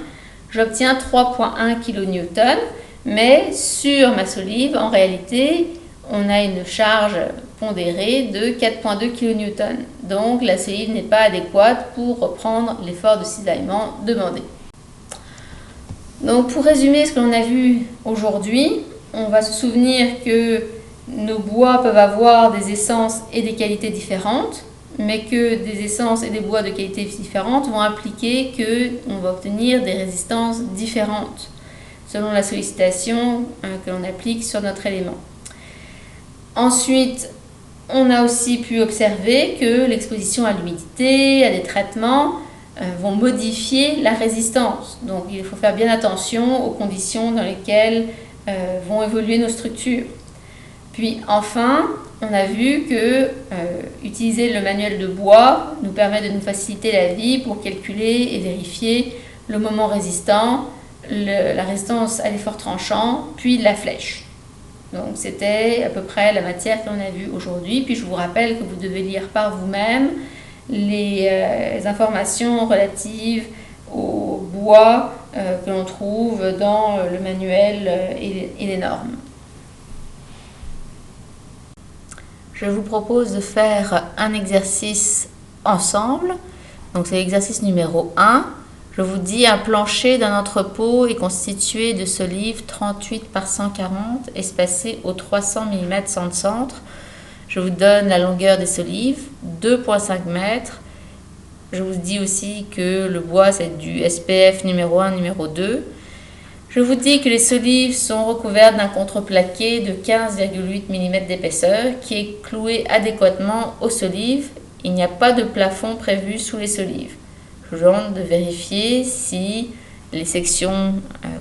j'obtiens 3,1 kN, mais sur ma solive, en réalité, on a une charge pondérée de 4,2 kN. Donc la solive n'est pas adéquate pour reprendre l'effort de cisaillement demandé. Donc pour résumer ce que l'on a vu aujourd'hui, on va se souvenir que nos bois peuvent avoir des essences et des qualités différentes, mais que des essences et des bois de qualités différentes vont impliquer qu'on va obtenir des résistances différentes selon la sollicitation que l'on applique sur notre élément. Ensuite, on a aussi pu observer que l'exposition à l'humidité, à des traitements, vont modifier la résistance. Donc il faut faire bien attention aux conditions dans lesquelles vont évoluer nos structures. Puis enfin, on a vu que utiliser le manuel de bois nous permet de nous faciliter la vie pour calculer et vérifier le moment résistant, la résistance à l'effort tranchant, puis la flèche. Donc c'était à peu près la matière que l'on a vue aujourd'hui. Puis je vous rappelle que vous devez lire par vous-même les informations relatives au bois que l'on trouve dans le manuel et les normes. Je vous propose de faire un exercice ensemble. Donc c'est l'exercice numéro 1. Je vous dis, un plancher d'un entrepôt est constitué de solives 38 par 140 espacées au 300 mm sans centre. Je vous donne la longueur des solives, 2,5 mètres. Je vous dis aussi que le bois, c'est du SPF numéro 1, numéro 2. Je vous dis que les solives sont recouvertes d'un contreplaqué de 15,8 mm d'épaisseur qui est cloué adéquatement aux solives. Il n'y a pas de plafond prévu sous les solives. Je vous demande de vérifier si les sections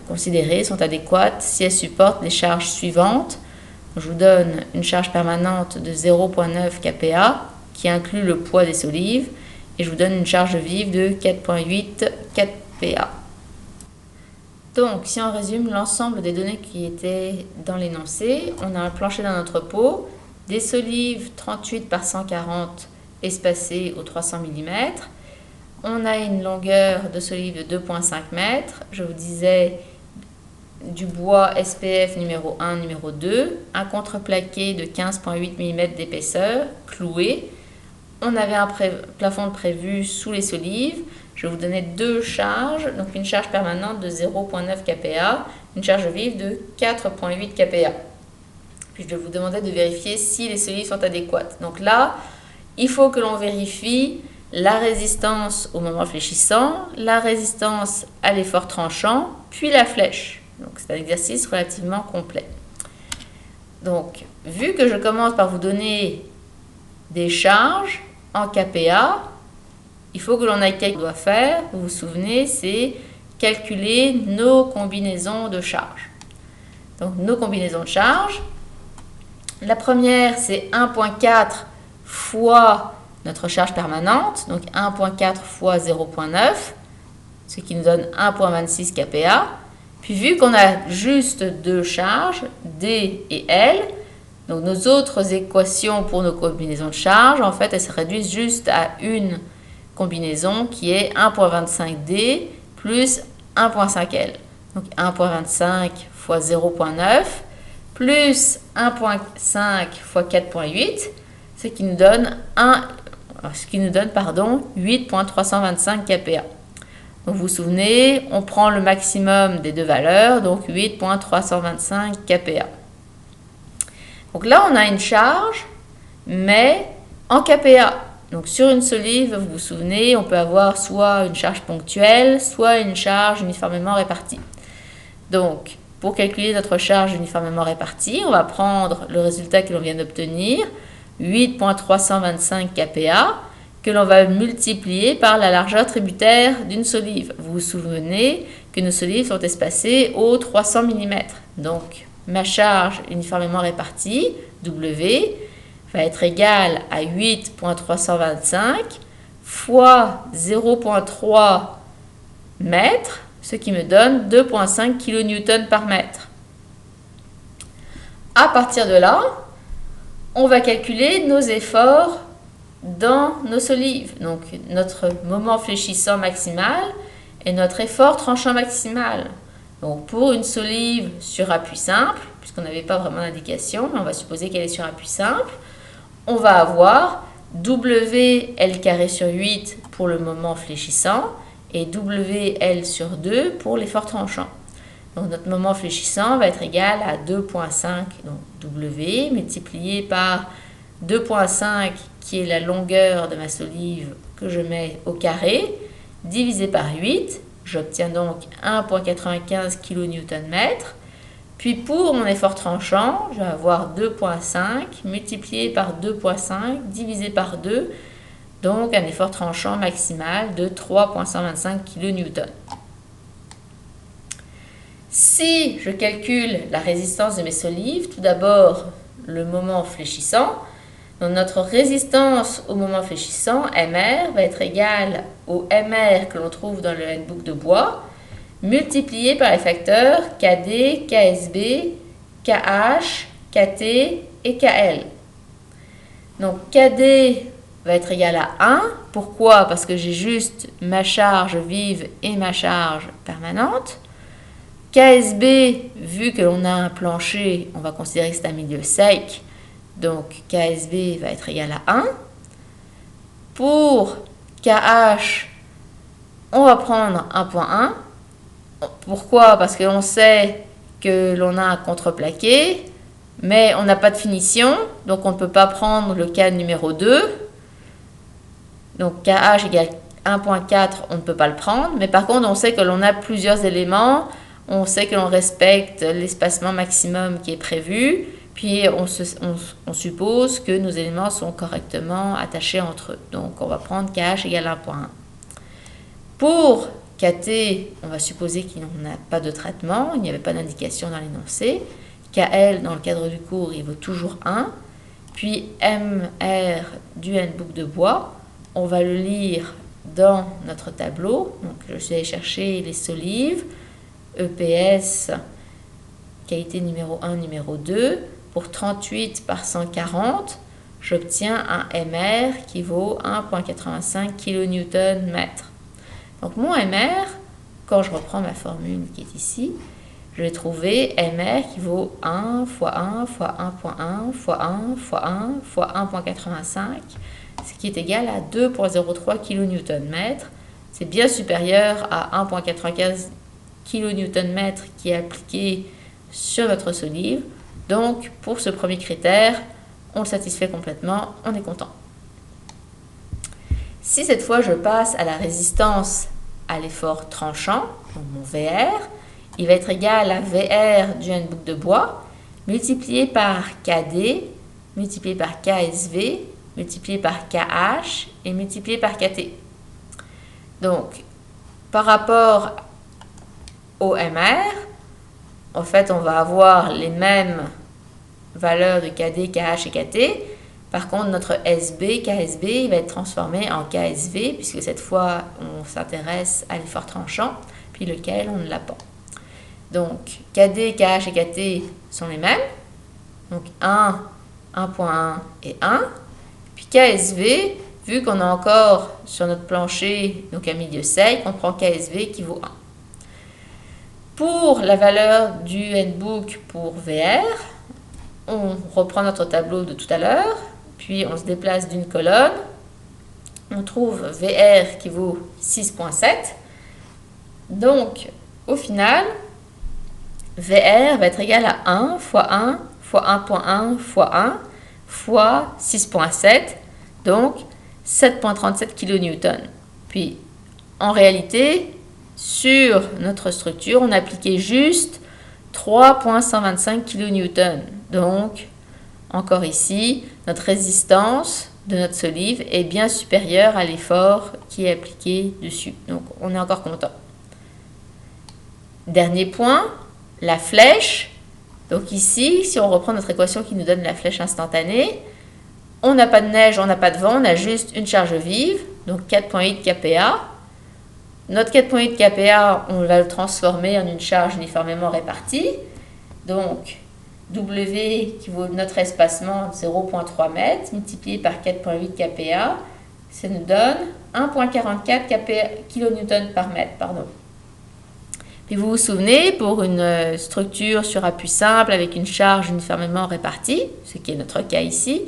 considérées sont adéquates, si elles supportent les charges suivantes. Je vous donne une charge permanente de 0,9 kPa qui inclut le poids des solives et je vous donne une charge vive de 4,8 kPa. Donc, si on résume l'ensemble des données qui étaient dans l'énoncé, on a un plancher d'un entrepôt, des solives 38 par 140 espacées au 300 mm. On a une longueur de solive de 2,5 m. Je vous disais du bois SPF numéro 1, numéro 2, un contreplaqué de 15,8 mm d'épaisseur, cloué. On avait un plafond prévu sous les solives. Je vais vous donner deux charges, donc une charge permanente de 0,9 kPa, une charge vive de 4,8 kPa. Puis je vais vous demander de vérifier si les solives sont adéquates. Donc là, il faut que l'on vérifie la résistance au moment fléchissant, la résistance à l'effort tranchant, puis la flèche. Donc c'est un exercice relativement complet. Donc, vu que je commence par vous donner des charges en kPa, il faut que l'on aille quelque chose qu'on doit faire, vous vous souvenez, c'est calculer nos combinaisons de charges. Donc nos combinaisons de charges, la première c'est 1,4 fois notre charge permanente, donc 1,4 fois 0,9, ce qui nous donne 1,26 kPa. Puis vu qu'on a juste deux charges, D et L, donc nos autres équations pour nos combinaisons de charges, en fait, elles se réduisent juste à une combinaison qui est 1,25D plus 1,5L. Donc 1,25 fois 0,9 plus 1,5 fois 4,8, ce qui nous donne 8,325 kPa. Donc vous vous souvenez, on prend le maximum des deux valeurs, donc 8,325 kPa. Donc là, on a une charge, mais en kPa. Donc sur une solive, vous vous souvenez, on peut avoir soit une charge ponctuelle, soit une charge uniformément répartie. Donc, pour calculer notre charge uniformément répartie, on va prendre le résultat que l'on vient d'obtenir, 8,325 kPa, que l'on va multiplier par la largeur tributaire d'une solive. Vous vous souvenez que nos solives sont espacées au 300 mm. Donc, ma charge uniformément répartie, W, va être égale à 8,325 fois 0,3 mètres, ce qui me donne 2,5 kN par mètre. À partir de là, on va calculer nos efforts dans nos solives. Donc, notre moment fléchissant maximal et notre effort tranchant maximal. Donc, pour une solive sur appui simple, puisqu'on n'avait pas vraiment d'indication, mais on va supposer qu'elle est sur appui simple, on va avoir WL carré sur 8 pour le moment fléchissant et WL sur 2 pour l'effort tranchant. Donc, notre moment fléchissant va être égal à 2,5 donc W multiplié par 2,5 qui est la longueur de ma solive que je mets au carré, divisé par 8. J'obtiens donc 1,95 kN/m. Puis pour mon effort tranchant, je vais avoir 2,5 multiplié par 2,5 divisé par 2, donc un effort tranchant maximal de 3,125 kN. Si je calcule la résistance de mes solives, tout d'abord le moment fléchissant, donc notre résistance au moment fléchissant, MR, va être égale au MR que l'on trouve dans le handbook de bois, multiplié par les facteurs KD, KSB, KH, KT et KL. Donc KD va être égal à 1. Pourquoi? Parce que j'ai juste ma charge vive et ma charge permanente. KSB, vu que l'on a un plancher, on va considérer que c'est un milieu sec. Donc KSB va être égal à 1. Pour KH, on va prendre 1,1. Pourquoi? Parce que l'on sait que l'on a un contreplaqué, mais on n'a pas de finition, donc on ne peut pas prendre le cas numéro 2. Donc KH égale 1,4, on ne peut pas le prendre, mais par contre on sait que l'on a plusieurs éléments On sait que l'on respecte l'espacement maximum qui est prévu, puis on suppose que nos éléments sont correctement attachés entre eux. Donc on va prendre KH égale 1.1. Pour KT, on va supposer qu'il n'y a pas de traitement, il n'y avait pas d'indication dans l'énoncé. KL, dans le cadre du cours, il vaut toujours 1. Puis MR du handbook de bois, on va le lire dans notre tableau. Donc je suis allée chercher les solives, EPS, qualité numéro 1, numéro 2. Pour 38 par 140, j'obtiens un MR qui vaut 1,85 kN/m. Donc mon MR, quand je reprends ma formule qui est ici, je vais trouver MR qui vaut 1 fois 1 fois 1.1 fois 1 fois 1 fois 1,85, ce qui est égal à 2,03 kN/m. C'est bien supérieur à 1,95 kN/m qui est appliqué sur notre solive. Donc, pour ce premier critère, on le satisfait complètement, on est content. Si cette fois je passe à la résistance à l'effort tranchant, donc mon VR, il va être égal à VR du handbook de bois, multiplié par KD, multiplié par KSV, multiplié par KH et multiplié par KT. Donc, par rapport au MR, en fait, on va avoir les mêmes valeurs de KD, KH et KT. Par contre, notre SB, KSB, il va être transformé en KSV, puisque cette fois, on s'intéresse à l'effort tranchant, puis lequel on ne l'a pas. Donc, KD, KH et KT sont les mêmes. Donc, 1, 1.1 et 1. Puis KSV, vu qu'on a encore sur notre plancher donc un milieu sec, on prend KSV qui vaut 1. Pour la valeur du handbook pour VR, on reprend notre tableau de tout à l'heure, puis on se déplace d'une colonne. On trouve VR qui vaut 6.7. Donc, au final, VR va être égal à 1 fois 1 fois 1.1 fois 1 fois 6.7, donc 7.37 kN. Puis, en réalité, sur notre structure, on appliquait juste 3.125 kN. Donc, encore ici, notre résistance de notre solive est bien supérieure à l'effort qui est appliqué dessus. Donc, on est encore content. Dernier point, la flèche. Donc ici, si on reprend notre équation qui nous donne la flèche instantanée, on n'a pas de neige, on n'a pas de vent, on a juste une charge vive, donc 4.8 kPa. Notre 4.8 kPa, on va le transformer en une charge uniformément répartie. Donc, W qui vaut notre espacement 0.3 m multiplié par 4.8 kPa, ça nous donne 1.44 kN par mètre. Puis vous vous souvenez, pour une structure sur appui simple avec une charge uniformément répartie, ce qui est notre cas ici,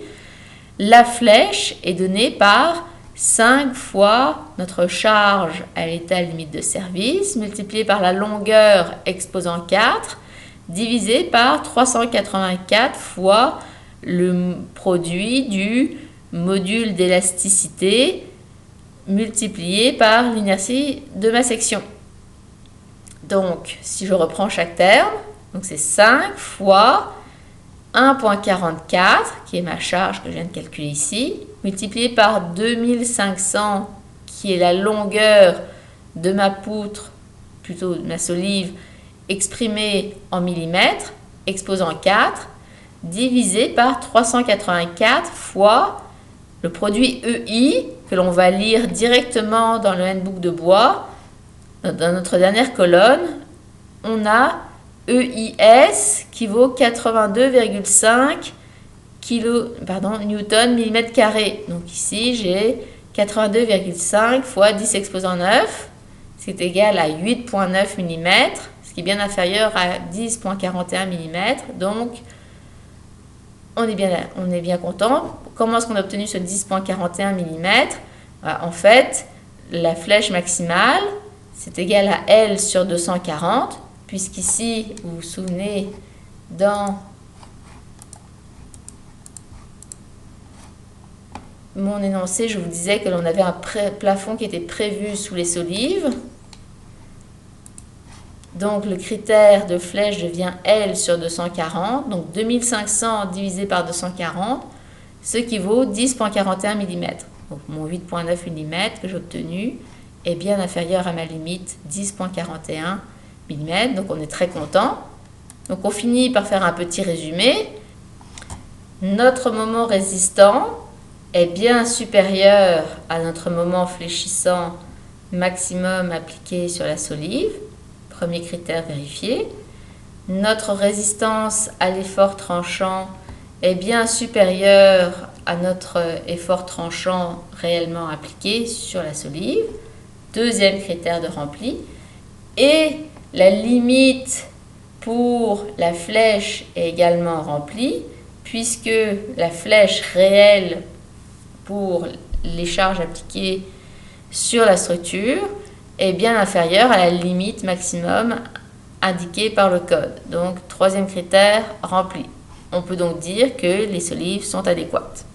la flèche est donnée par 5 fois notre charge à l'état limite de service, multiplié par la longueur exposant 4, divisé par 384 fois le produit du module d'élasticité multiplié par l'inertie de ma section. Donc, si je reprends chaque terme, donc c'est 5 fois 1.44, qui est ma charge que je viens de calculer ici, multiplié par 2500, qui est la longueur de ma poutre, plutôt de ma solive, exprimée en millimètres, exposant 4, divisé par 384 fois le produit EI, que l'on va lire directement dans le handbook de bois. Dans notre dernière colonne, on a EIS qui vaut 82,5 newton millimètre carré. Donc ici, j'ai 82,5 fois 10 exposant 9, c'est égal à 8,9 mm, ce qui est bien inférieur à 10,41 mm. Donc, on est bien content. Comment est-ce qu'on a obtenu ce 10,41 mm? En fait, la flèche maximale, c'est égal à L sur 240, puisqu'ici, vous vous souvenez, dans mon énoncé, je vous disais que l'on avait un plafond qui était prévu sous les solives. Donc le critère de flèche devient L sur 240. Donc 2500 divisé par 240, ce qui vaut 10,41 mm. Donc mon 8,9 mm que j'ai obtenu est bien inférieur à ma limite 10,41 mm. Donc on est très content. Donc on finit par faire un petit résumé. Notre moment résistant est bien supérieur à notre moment fléchissant maximum appliqué sur la solive. Premier critère vérifié. Notre résistance à l'effort tranchant est bien supérieure à notre effort tranchant réellement appliqué sur la solive. Deuxième critère de rempli. Et la limite pour la flèche est également remplie, puisque la flèche réelle pour les charges appliquées sur la structure est bien inférieure à la limite maximum indiquée par le code. Donc, troisième critère rempli. On peut donc dire que les solives sont adéquates.